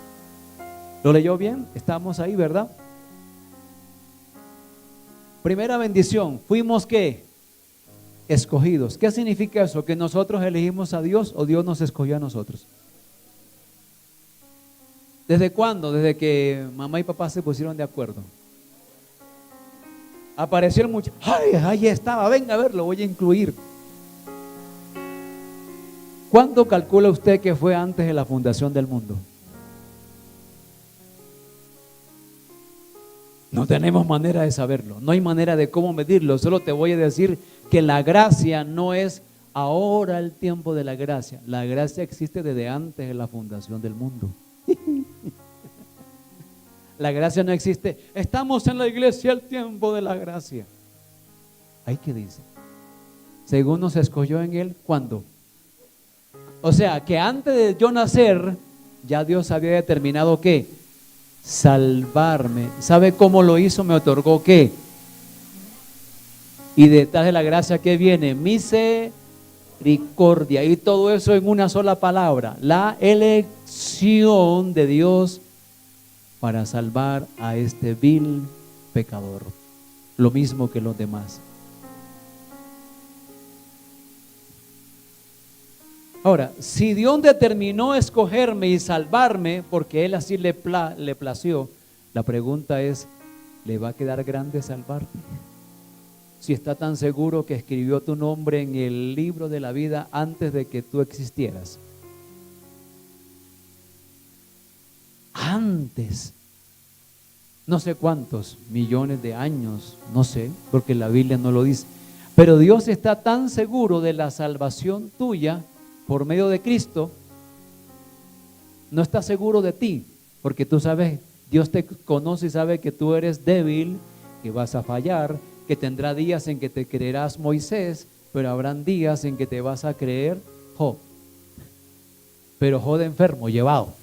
¿Lo leyó bien? Estamos ahí, ¿verdad? Primera bendición, fuimos ¿qué? Escogidos. ¿Qué significa eso? ¿Que nosotros elegimos a Dios o Dios nos escogió a nosotros? ¿Desde cuándo? Desde que mamá y papá se pusieron de acuerdo. Aparecieron muchos, ¡ay, ahí estaba! Venga a ver, lo voy a incluir. ¿Cuándo calcula usted que fue antes de la fundación del mundo? No tenemos manera de saberlo, no hay manera de cómo medirlo. Solo te voy a decir que la gracia no es ahora el tiempo de la gracia. La gracia existe desde antes de la fundación del mundo. La gracia no existe. Estamos en la iglesia el tiempo de la gracia. ¿Ahí qué dice? Según nos escogió en él, ¿cuándo? O sea, que antes de yo nacer, ya Dios había determinado ¿qué? Salvarme. ¿Sabe cómo lo hizo? Me otorgó ¿qué? Y detrás de la gracia que viene, misericordia. Y todo eso en una sola palabra. La elección de Dios para salvar a este vil pecador. Lo mismo que los demás. Ahora, si Dios determinó escogerme y salvarme porque Él así le plació, la pregunta es, ¿le va a quedar grande salvarte? Si está tan seguro que escribió tu nombre en el libro de la vida antes de que tú existieras. Antes, no sé cuántos millones de años, no sé, porque la Biblia no lo dice. Pero Dios está tan seguro de la salvación tuya por medio de Cristo, no está seguro de ti, porque tú sabes, Dios te conoce y sabe que tú eres débil, que vas a fallar, que tendrá días en que te creerás Moisés, pero habrán días en que te vas a creer Job. Pero Job enfermo, llevado.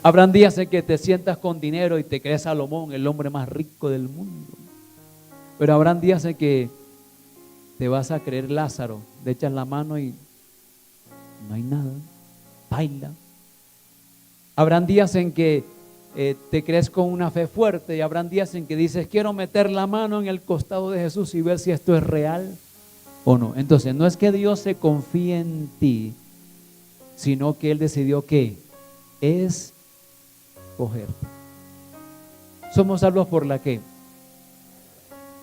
Habrán días en que te sientas con dinero y te crees Salomón, el hombre más rico del mundo. Pero habrán días en que te vas a creer Lázaro, le echas la mano y no hay nada, baila. Habrán días en que te crees con una fe fuerte y habrán días en que dices, quiero meter la mano en el costado de Jesús y ver si esto es real o no. Entonces, no es que Dios se confíe en ti, sino que Él decidió que es escogerte. Somos salvos por la ¿qué?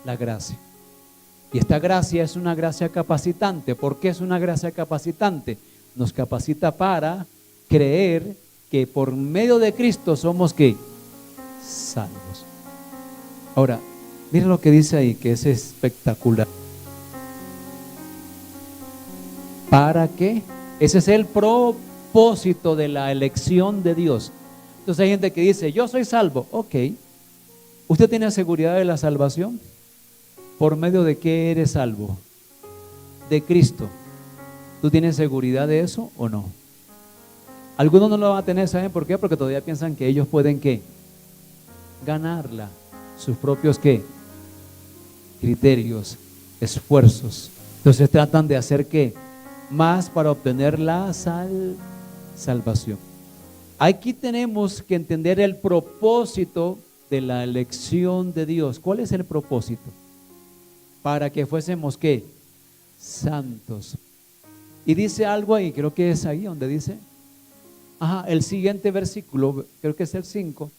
La gracia. Y esta gracia es una gracia capacitante. ¿Por qué es una gracia capacitante? Nos capacita para creer que por medio de Cristo somos ¿qué? Salvos. Ahora, miren lo que dice ahí, que es espectacular. ¿Para qué? Ese es el propósito de la elección de Dios. Entonces hay gente que dice, yo soy salvo. Ok. ¿Usted tiene seguridad de la salvación? ¿Por medio de qué eres salvo? De Cristo. ¿Tú tienes seguridad de eso o no? Algunos no lo van a tener, ¿saben por qué? Porque todavía piensan que ellos pueden ¿qué? Ganarla. Sus propios ¿qué? Criterios, esfuerzos. Entonces tratan de hacer ¿qué? Más para obtener la salvación. Aquí tenemos que entender el propósito de la elección de Dios. ¿Cuál es el propósito? Para que fuésemos ¿qué? Santos. Y dice algo ahí, creo que es ahí donde dice, el siguiente versículo, creo que es el 5.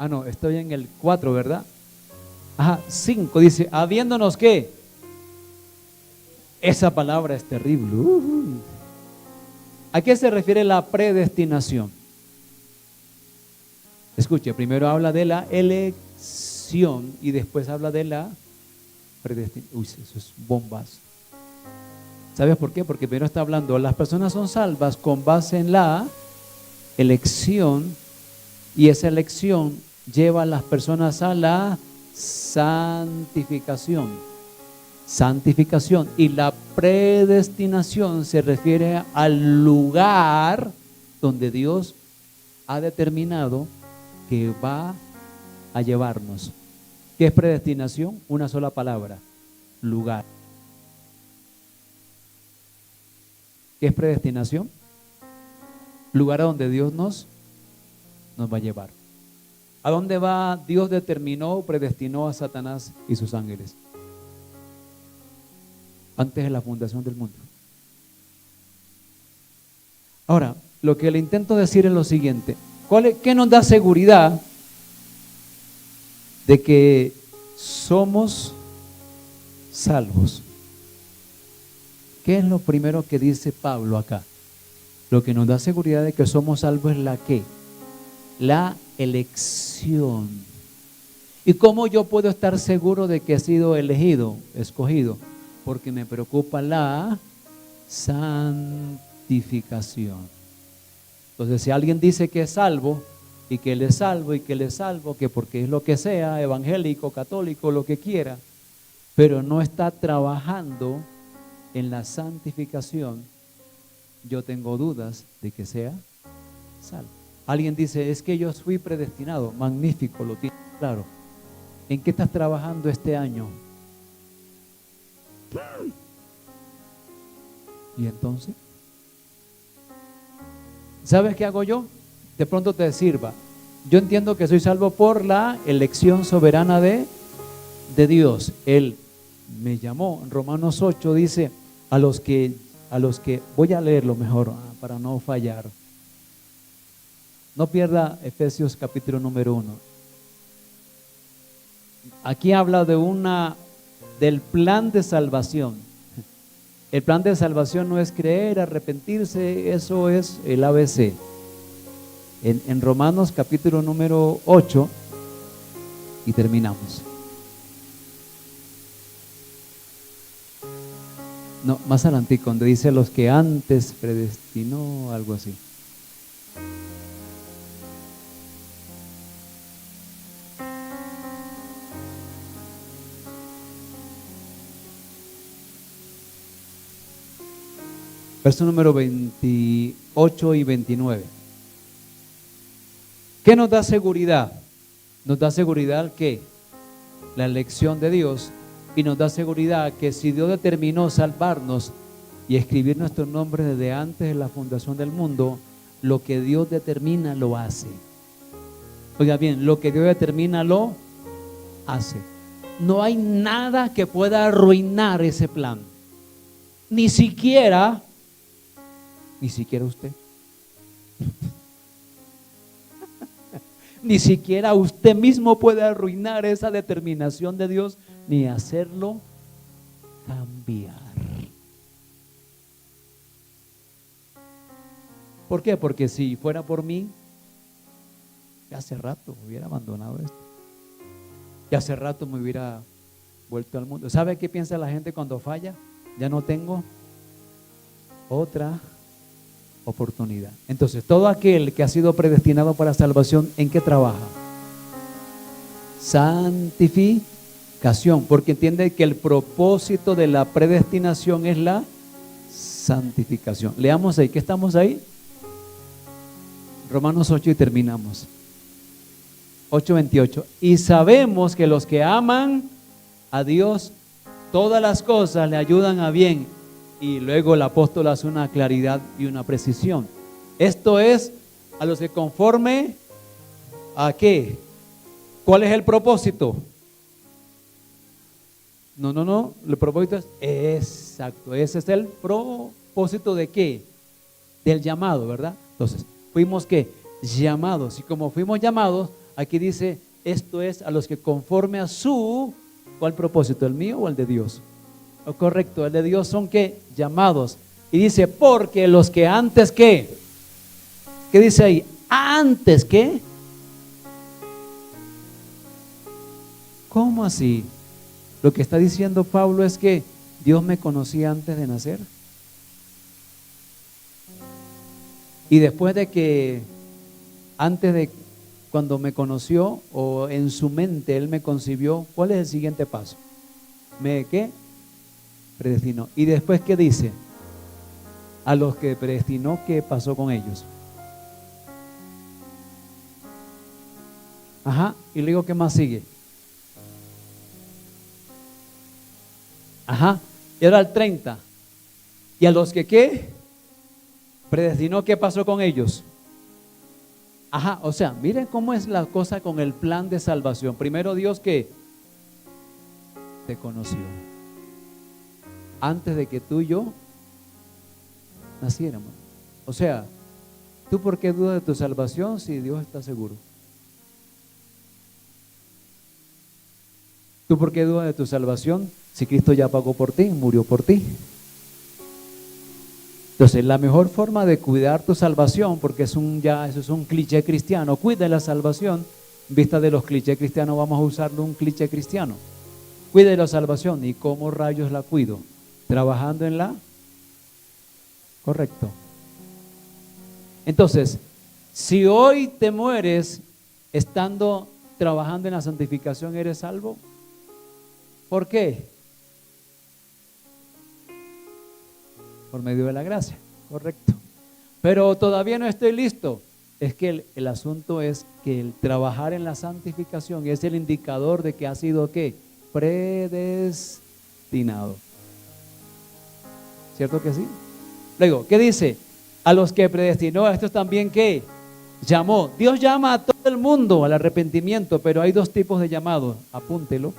No, estoy en el 4, ¿verdad? 5, dice, habiéndonos ¿qué? Esa palabra es terrible. ¿A qué se refiere la predestinación? Escuche, primero habla de la elección y después habla de la predestinación. Uy, eso es bombas. ¿Sabes por qué? Porque primero está hablando, las personas son salvas con base en la elección y esa elección lleva a las personas a la santificación. Santificación y la predestinación se refiere al lugar donde Dios ha determinado que va a llevarnos. ¿Qué es predestinación? Una sola palabra, lugar. ¿Qué es predestinación? Lugar a donde Dios nos va a llevar. ¿A dónde va? Dios determinó, predestinó a Satanás y sus ángeles antes de la fundación del mundo. Ahora, lo que le intento decir es lo siguiente. ¿Qué nos da seguridad de que somos salvos. ¿Qué es lo primero que dice Pablo acá? Lo que nos da seguridad de que somos salvos es la ¿qué? La elección. ¿Y cómo yo puedo estar seguro de que he sido elegido, escogido? Porque me preocupa la santificación. Entonces, si alguien dice que es salvo, y que le salvo, y que le salvo, que porque es lo que sea, evangélico, católico, lo que quiera, pero no está trabajando en la santificación, yo tengo dudas de que sea salvo. Alguien dice, es que yo fui predestinado. Magnífico, lo tienes claro. ¿En qué estás trabajando este año? ¿Y entonces? ¿Sabes qué hago yo? De pronto te sirva. Yo entiendo que soy salvo por la elección soberana de Dios. Él me llamó. En Romanos 8 dice, a los que voy a leerlo mejor para no fallar. No pierda Efesios capítulo número 1. Aquí habla del plan de salvación. El plan de salvación no es creer, arrepentirse, eso es el ABC. En Romanos capítulo número 8 y terminamos. No, más adelante donde dice los que antes predestinó, algo así. Verso número 28 y 29. ¿Qué nos da seguridad? Nos da seguridad que la elección de Dios, y nos da seguridad que si Dios determinó salvarnos y escribir nuestros nombres desde antes de la fundación del mundo, lo que Dios determina lo hace. Oiga bien, lo que Dios determina lo hace. No hay nada que pueda arruinar ese plan. Ni siquiera usted. Ni siquiera usted mismo puede arruinar esa determinación de Dios, ni hacerlo cambiar. ¿Por qué? Porque si fuera por mí, ya hace rato hubiera abandonado esto. Ya hace rato me hubiera vuelto al mundo. ¿Sabe qué piensa la gente cuando falla? Ya no tengo otra oportunidad. Entonces, todo aquel que ha sido predestinado para salvación, ¿en qué trabaja? Santificación, porque entiende que el propósito de la predestinación es la santificación. Leamos ahí, ¿qué estamos ahí? Romanos 8 y terminamos. 8:28. Y sabemos que los que aman a Dios, todas las cosas le ayudan a bien. Y luego el apóstol hace una claridad y una precisión. Esto es a los que conforme ¿a qué? ¿Cuál es el propósito? No, el propósito es exacto, ese es el propósito de qué? Del llamado, ¿verdad? Entonces, fuimos ¿qué? Llamados, y como fuimos llamados, aquí dice, esto es a los que conforme a su, ¿cuál propósito? ¿El mío o el de Dios? Oh, correcto, el de Dios son ¿qué? Llamados. Y dice, porque los que antes ¿qué? ¿Qué dice ahí? ¿Antes qué? ¿Cómo así? Lo que está diciendo Pablo es que Dios me conocía antes de nacer. Y después de que, antes de cuando me conoció o en su mente Él me concibió, ¿cuál es el siguiente paso? ¿Me qué? Predestinó. ¿Y después qué dice? A los que predestinó, ¿qué pasó con ellos? Ajá, y luego ¿qué más sigue? Ajá, y ahora el 30. ¿Y a los que qué? Predestinó, ¿qué pasó con ellos? Ajá, o sea, miren cómo es la cosa con el plan de salvación. Primero Dios que te conoció antes de que tú y yo naciéramos. O sea, ¿tú por qué dudas de tu salvación si Dios está seguro? ¿Tú por qué dudas de tu salvación si Cristo ya pagó por ti, murió por ti? Entonces, la mejor forma de cuidar tu salvación, porque eso es un cliché cristiano, cuida la salvación. En vista de los clichés cristianos, vamos a usarlo un cliché cristiano. Cuide la salvación. ¿Y cómo rayos la cuido? Trabajando en la correcto. Entonces, si hoy te mueres estando trabajando en la santificación, ¿eres salvo? ¿Por qué? Por medio de la gracia, correcto. Pero todavía no estoy listo. Es que el asunto es que el trabajar en la santificación es el indicador de que ha sido ¿qué? Predestinado. ¿Cierto que sí? Luego, ¿qué dice? A los que predestinó, a estos también ¿qué? Llamó. Dios llama a todo el mundo al arrepentimiento, pero hay dos tipos de llamados. Apúntelo.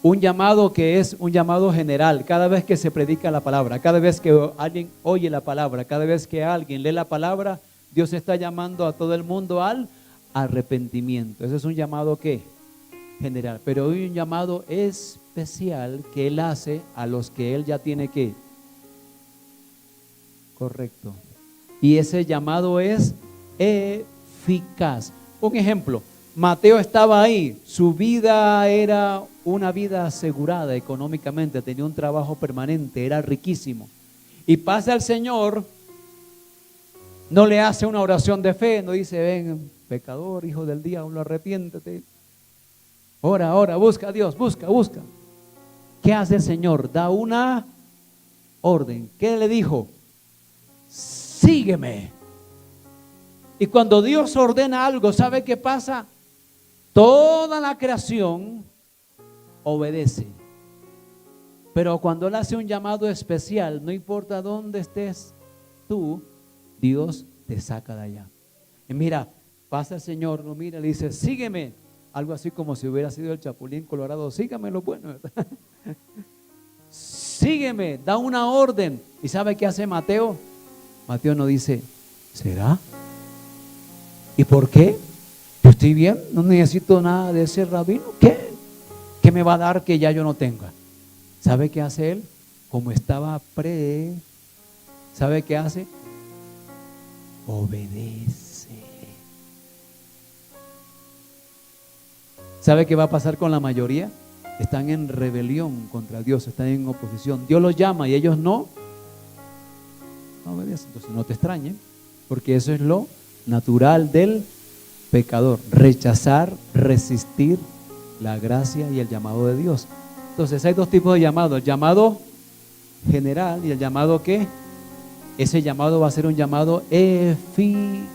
Un llamado que es un llamado general, cada vez que se predica la palabra, cada vez que alguien oye la palabra, cada vez que alguien lee la palabra, Dios está llamando a todo el mundo al arrepentimiento. Ese es un llamado ¿qué? General. Pero hay un llamado especial que Él hace a los que Él ya tiene ¿qué? Correcto. Y ese llamado es eficaz. Un ejemplo. Mateo estaba ahí, su vida era una vida asegurada económicamente, tenía un trabajo permanente, era riquísimo. Y pasa el Señor, no le hace una oración de fe, no dice, ven, pecador, hijo del diablo, arrepiéntete. Ora, busca a Dios, busca. ¿Qué hace el Señor? Da una orden. ¿Qué le dijo? Sígueme. Y cuando Dios ordena algo, ¿sabe qué pasa? Toda la creación obedece. Pero cuando Él hace un llamado especial, no importa dónde estés tú, Dios te saca de allá. Y mira, pasa el Señor, lo mira, le dice, sígueme. Algo así como si hubiera sido el Chapulín Colorado, sígame lo bueno, ¿verdad? Sígueme, da una orden. ¿Y sabe qué hace Mateo? Mateo no dice, ¿será? ¿Y por qué? Yo estoy bien, no necesito nada de ese rabino. ¿Qué? ¿Qué me va a dar que ya yo no tenga? ¿Sabe qué hace él? Como estaba ¿sabe qué hace? Obedece. ¿Sabe qué va a pasar con la mayoría? Están en rebelión contra Dios, están en oposición. Dios los llama y ellos no obedecen. Entonces no te extrañes, porque eso es lo natural del pecador, rechazar, resistir la gracia y el llamado de Dios. Entonces hay dos tipos de llamados, el llamado general y el llamado ¿qué? Ese llamado va a ser un llamado eficaz,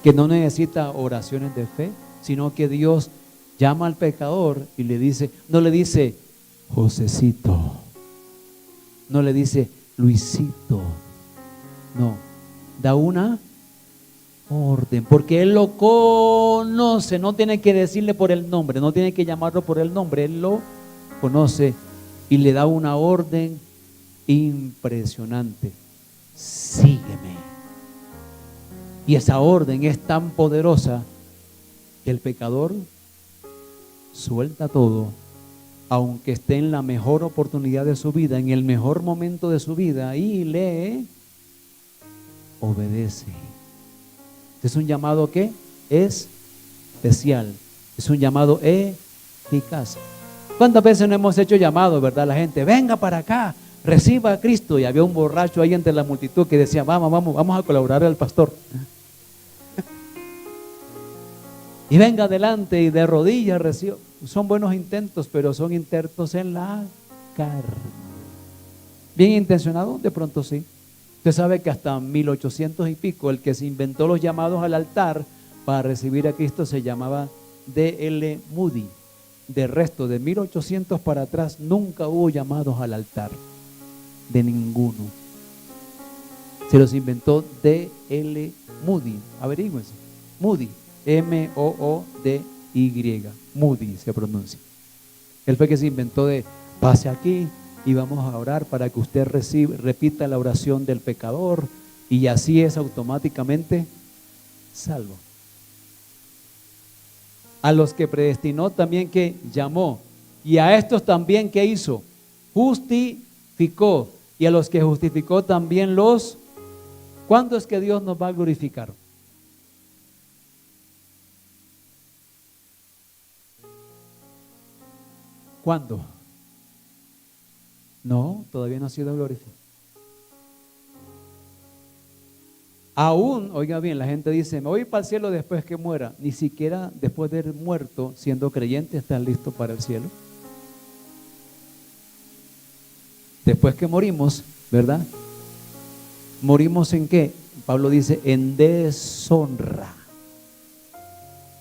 que no necesita oraciones de fe, sino que Dios llama al pecador y le dice, no le dice Josecito, no le dice Luisito, no, da una orden, porque Él lo conoce, no tiene que decirle por el nombre, no tiene que llamarlo por el nombre, Él lo conoce y le da una orden impresionante, sígueme. Y esa orden es tan poderosa que el pecador suelta todo, aunque esté en la mejor oportunidad de su vida, en el mejor momento de su vida, y le obedece. Es un llamado que es especial, es un llamado eficaz. ¿Cuántas veces no hemos hecho llamados, verdad? La gente, venga para acá, reciba a Cristo. Y había un borracho ahí entre la multitud que decía, vamos a colaborar al pastor. Y venga adelante y de rodillas reciba. Son buenos intentos, pero son intentos en la carne. Bien intencionado, de pronto sí. Usted sabe que hasta 1800 y pico, el que se inventó los llamados al altar para recibir a Cristo se llamaba D.L. Moody. De resto, de 1800 para atrás, nunca hubo llamados al altar. De ninguno. Se los inventó D.L. Moody. Averígüense. Moody. M-O-O-D-Y. Moody se pronuncia. Él fue que se inventó de pase aquí y vamos a orar para que usted repita la oración del pecador y así es automáticamente salvo. A los que predestinó también que llamó. Y a estos también que hizo, justificó. Y a los que justificó también los... ¿Cuándo es que Dios nos va a glorificar? ¿Cuándo? No, todavía no ha sido glorificado. Aún, oiga bien, la gente dice, me voy para el cielo después que muera. Ni siquiera después de haber muerto, siendo creyente, estás listo para el cielo. Después que morimos, ¿verdad? ¿Morimos en qué? Pablo dice, en deshonra.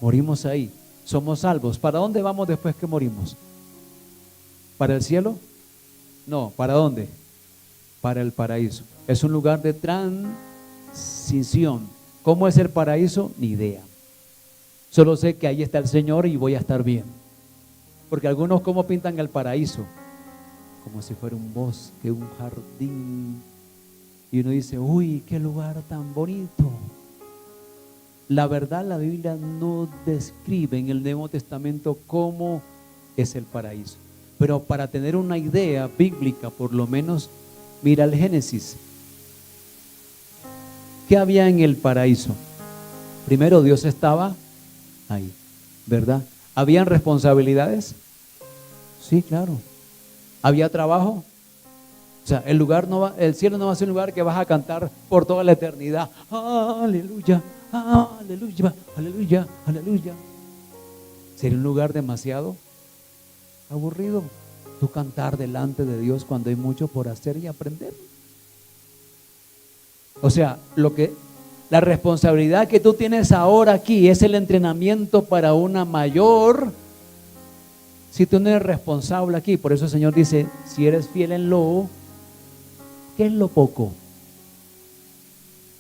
Morimos ahí. Somos salvos. ¿Para dónde vamos después que morimos? ¿Para el cielo? No, ¿para dónde? Para el paraíso. Es un lugar de transición. ¿Cómo es el paraíso? Ni idea. Solo sé que ahí está el Señor y voy a estar bien. Porque algunos, ¿cómo pintan el paraíso? Como si fuera un bosque, un jardín. Y uno dice, uy, qué lugar tan bonito. La verdad, la Biblia no describe en el Nuevo Testamento cómo es el paraíso. Pero para tener una idea bíblica, por lo menos, mira el Génesis. ¿Qué había en el paraíso? Primero, Dios estaba ahí, ¿verdad? ¿Habían responsabilidades? Sí, claro. ¿Había trabajo? O sea, el cielo no va a ser un lugar que vas a cantar por toda la eternidad. Aleluya, aleluya, aleluya, aleluya. Sería un lugar demasiado aburrido. Tú cantar delante de Dios cuando hay mucho por hacer y aprender. O sea, la responsabilidad que tú tienes ahora aquí es el entrenamiento para una mayor. Si tú no eres responsable aquí, por eso el Señor dice, si eres fiel en lo, ¿qué es lo poco?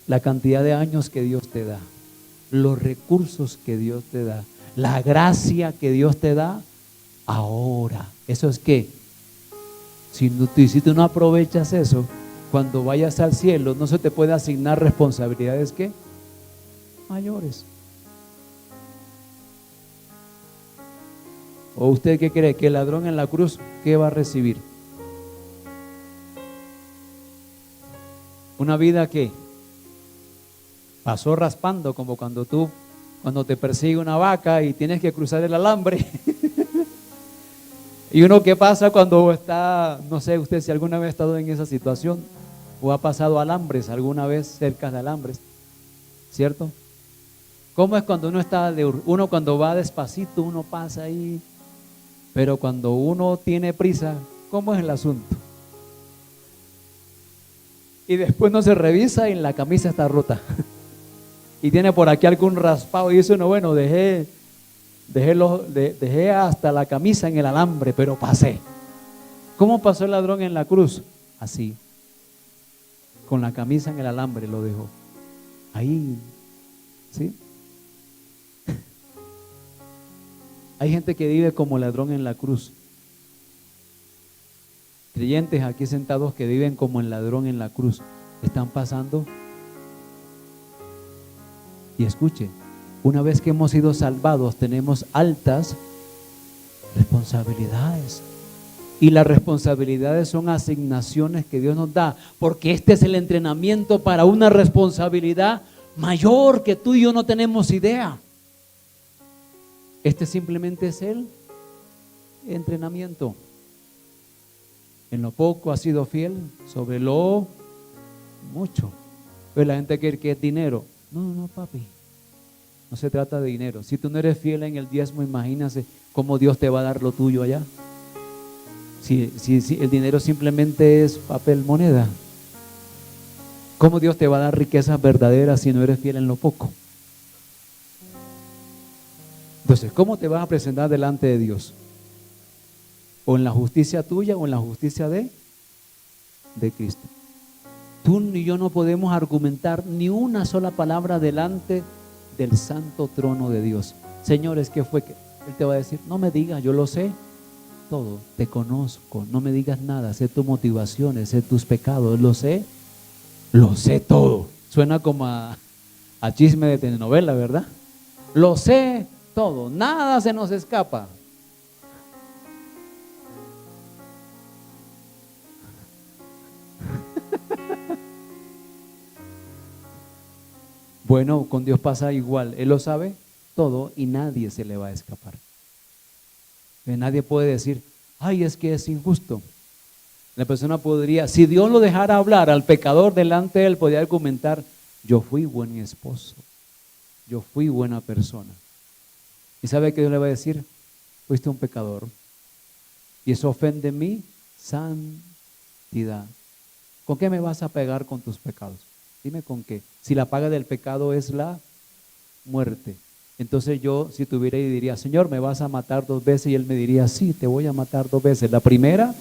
La cantidad de años que Dios te da, los recursos que Dios te da, la gracia que Dios te da ahora. Eso es que, si tú no aprovechas eso, cuando vayas al cielo, no se te puede asignar responsabilidades ¿qué? Mayores. ¿O usted qué cree? ¿Que el ladrón en la cruz qué va a recibir? Una vida que pasó raspando, como cuando te persigue una vaca y tienes que cruzar el alambre. Y uno, ¿qué pasa cuando está, no sé usted si alguna vez ha estado en esa situación o ha pasado alambres alguna vez cerca de alambres, ¿cierto? ¿Cómo es cuando uno cuando va despacito, uno pasa ahí, pero cuando uno tiene prisa, ¿cómo es el asunto? Y después no se revisa y la camisa está rota y tiene por aquí algún raspado y dice uno, bueno, dejé hasta la camisa en el alambre, pero pasé. ¿Cómo pasó el ladrón en la cruz? Así, con la camisa en el alambre lo dejó. Ahí, ¿sí? Hay gente que vive como ladrón en la cruz. Creyentes aquí sentados que viven como el ladrón en la cruz. Están pasando. Y escuche, una vez que hemos sido salvados, tenemos altas responsabilidades. Y las responsabilidades son asignaciones que Dios nos da, porque este es el entrenamiento para una responsabilidad mayor que tú y yo no tenemos idea. Este simplemente es el entrenamiento. En lo poco has sido fiel, sobre lo mucho. Pero la gente quiere que es dinero. No, papi. No se trata de dinero. Si tú no eres fiel en el diezmo, imagínate cómo Dios te va a dar lo tuyo allá. Si el dinero simplemente es papel moneda, ¿cómo Dios te va a dar riquezas verdaderas si no eres fiel en lo poco? Entonces, ¿cómo te vas a presentar delante de Dios? ¿O en la justicia tuya o en la justicia de Cristo? Tú ni yo no podemos argumentar ni una sola palabra delante del santo trono de Dios. Señores, ¿qué fue? Él te va a decir, no me digas, yo lo sé todo, te conozco, no me digas nada, sé tus motivaciones, sé tus pecados, lo sé todo. Suena como a chisme de telenovela, ¿verdad? Lo sé Todo, nada se nos escapa. Bueno, con Dios pasa igual. Él lo sabe todo y nadie se le va a escapar. Nadie puede decir, ay, es que es injusto. La persona podría, si Dios lo dejara hablar al pecador delante de él, podría argumentar, yo fui buen esposo, yo fui buena persona. ¿Y sabe qué Dios le va a decir? Fuiste un pecador y eso ofende mi santidad. ¿Con qué me vas a pegar con tus pecados? Dime con qué. Si la paga del pecado es la muerte. Entonces yo, si tuviera y diría, Señor, ¿me vas a matar 2 veces? Y Él me diría, sí, te voy a matar 2 veces. La primera,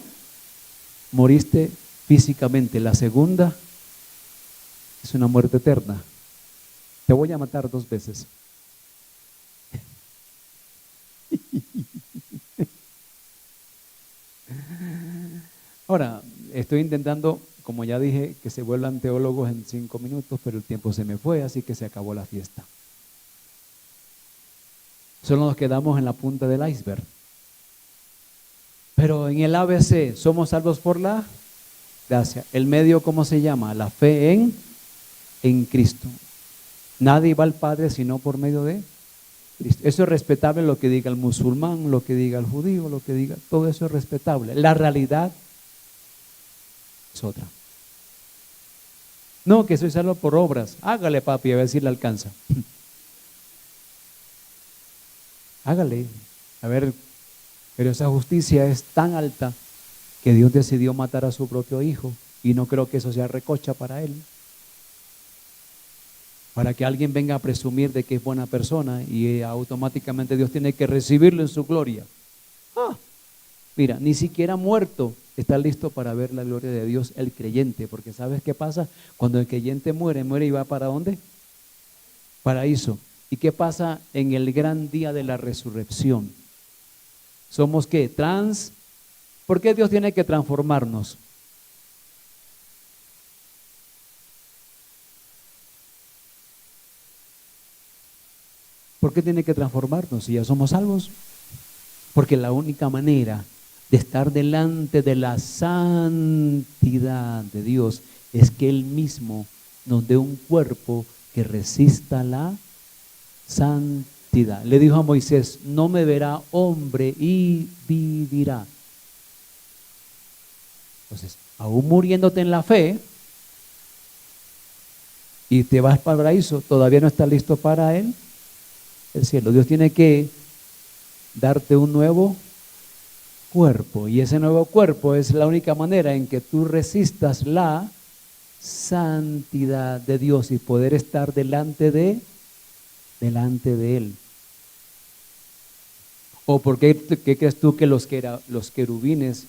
moriste físicamente. La segunda, es una muerte eterna. Te voy a matar 2 veces. Ahora, estoy intentando, como ya dije, que se vuelvan teólogos en 5 minutos, pero el tiempo se me fue, así que se acabó la fiesta. Solo nos quedamos en la punta del iceberg. Pero en el ABC, somos salvos por la gracia. El medio, ¿cómo se llama? La fe en Cristo. Nadie va al Padre sino por medio de Cristo. Eso es respetable, lo que diga el musulmán, lo que diga el judío, lo que diga, todo eso es respetable. La realidad es otra. No, que soy salvo por obras. Hágale, papi, a ver si le alcanza. Hágale, a ver, pero esa justicia es tan alta que Dios decidió matar a su propio hijo y no creo que eso sea recocha para él. Para que alguien venga a presumir de que es buena persona y automáticamente Dios tiene que recibirlo en su gloria. Mira, ni siquiera muerto está listo para ver la gloria de Dios el creyente, porque ¿sabes qué pasa? Cuando el creyente muere y va ¿para dónde? Paraíso. ¿Y qué pasa en el gran día de la resurrección? ¿Somos qué? ¿Por qué Dios tiene que transformarnos? ¿Por qué tiene que transformarnos si ya somos salvos? Porque la única manera de estar delante de la santidad de Dios es que Él mismo nos dé un cuerpo que resista la santidad. Le dijo a Moisés, no me verá hombre y vivirá. Entonces, aún muriéndote en la fe y te vas para el paraíso, todavía no estás listo para el cielo. Dios tiene que darte un nuevo cuerpo y ese nuevo cuerpo es la única manera en que tú resistas la santidad de Dios y poder estar delante de Él. ¿O por qué crees tú que los querubines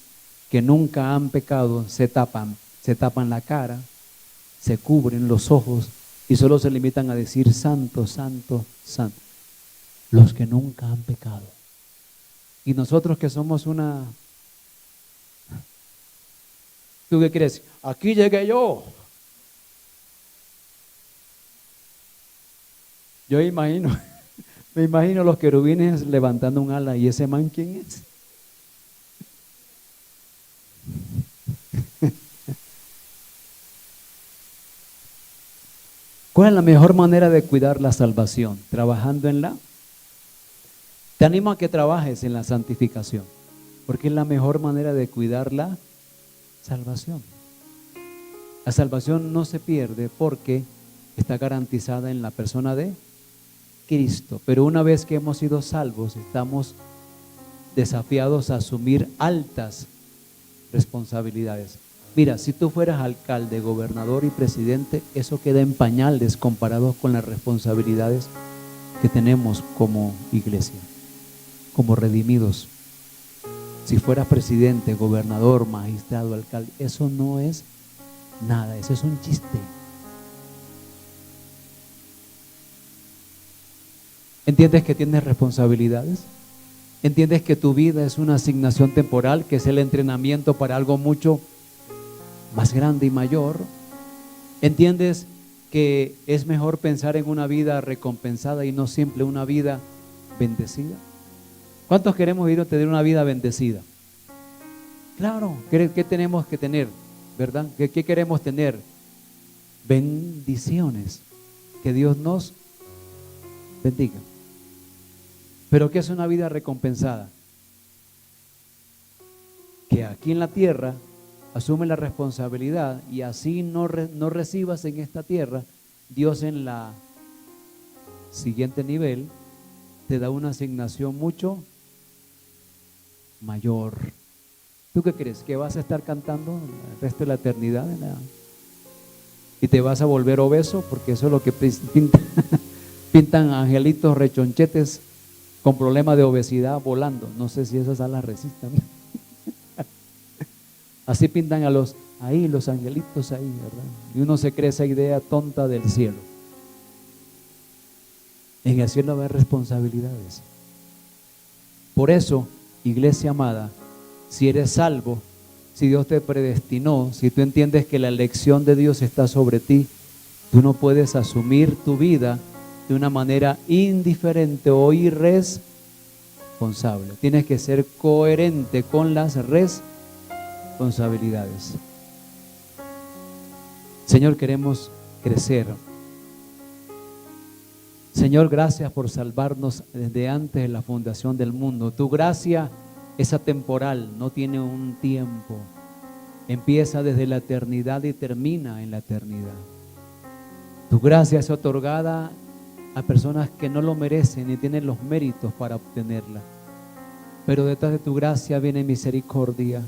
que nunca han pecado se tapan la cara, se cubren los ojos y solo se limitan a decir santo, santo, santo? Los que nunca han pecado. Y nosotros que somos una... ¿Tú qué crees? Aquí llegué yo. Yo me imagino los querubines levantando un ala y ese man, ¿quién es? ¿Cuál es la mejor manera de cuidar la salvación? Trabajando en la... Te animo a que trabajes en la santificación, porque es la mejor manera de cuidar la salvación. La salvación no se pierde porque está garantizada en la persona de Cristo, pero una vez que hemos sido salvos, estamos desafiados a asumir altas responsabilidades. Mira, si tú fueras alcalde, gobernador y presidente, eso queda en pañales comparado con las responsabilidades que tenemos como iglesia, como redimidos. Si fueras presidente, gobernador, magistrado, alcalde, eso no es nada, eso es un chiste. ¿Entiendes que tienes responsabilidades? ¿Entiendes que tu vida es una asignación temporal, que es el entrenamiento para algo mucho más grande y mayor? ¿Entiendes que es mejor pensar en una vida recompensada y no siempre una vida bendecida? ¿Cuántos queremos vivir o tener una vida bendecida? Claro, ¿qué tenemos que tener? ¿Verdad? ¿Qué queremos tener? Bendiciones. Que Dios nos bendiga. Pero ¿qué es una vida recompensada? Que aquí en la tierra asume la responsabilidad y así no recibas en esta tierra, Dios en la siguiente nivel te da una asignación mucho mayor. ¿Tú qué crees? ¿Que vas a estar cantando el resto de la eternidad y te vas a volver obeso? Porque eso es lo que pintan angelitos rechonchetes con problemas de obesidad volando. No sé si esas alas resistan. Así pintan a los angelitos ahí, ¿verdad? Y uno se cree esa idea tonta del cielo. En el cielo va a haber responsabilidades. Por eso, iglesia amada, si eres salvo, si Dios te predestinó, si tú entiendes que la elección de Dios está sobre ti, tú no puedes asumir tu vida de una manera indiferente o irresponsable. Tienes que ser coherente con las responsabilidades. Señor, queremos crecer. Señor, gracias por salvarnos desde antes de la fundación del mundo. Tu gracia es atemporal, no tiene un tiempo. Empieza desde la eternidad y termina en la eternidad. Tu gracia es otorgada a personas que no lo merecen ni tienen los méritos para obtenerla. Pero detrás de tu gracia viene misericordia.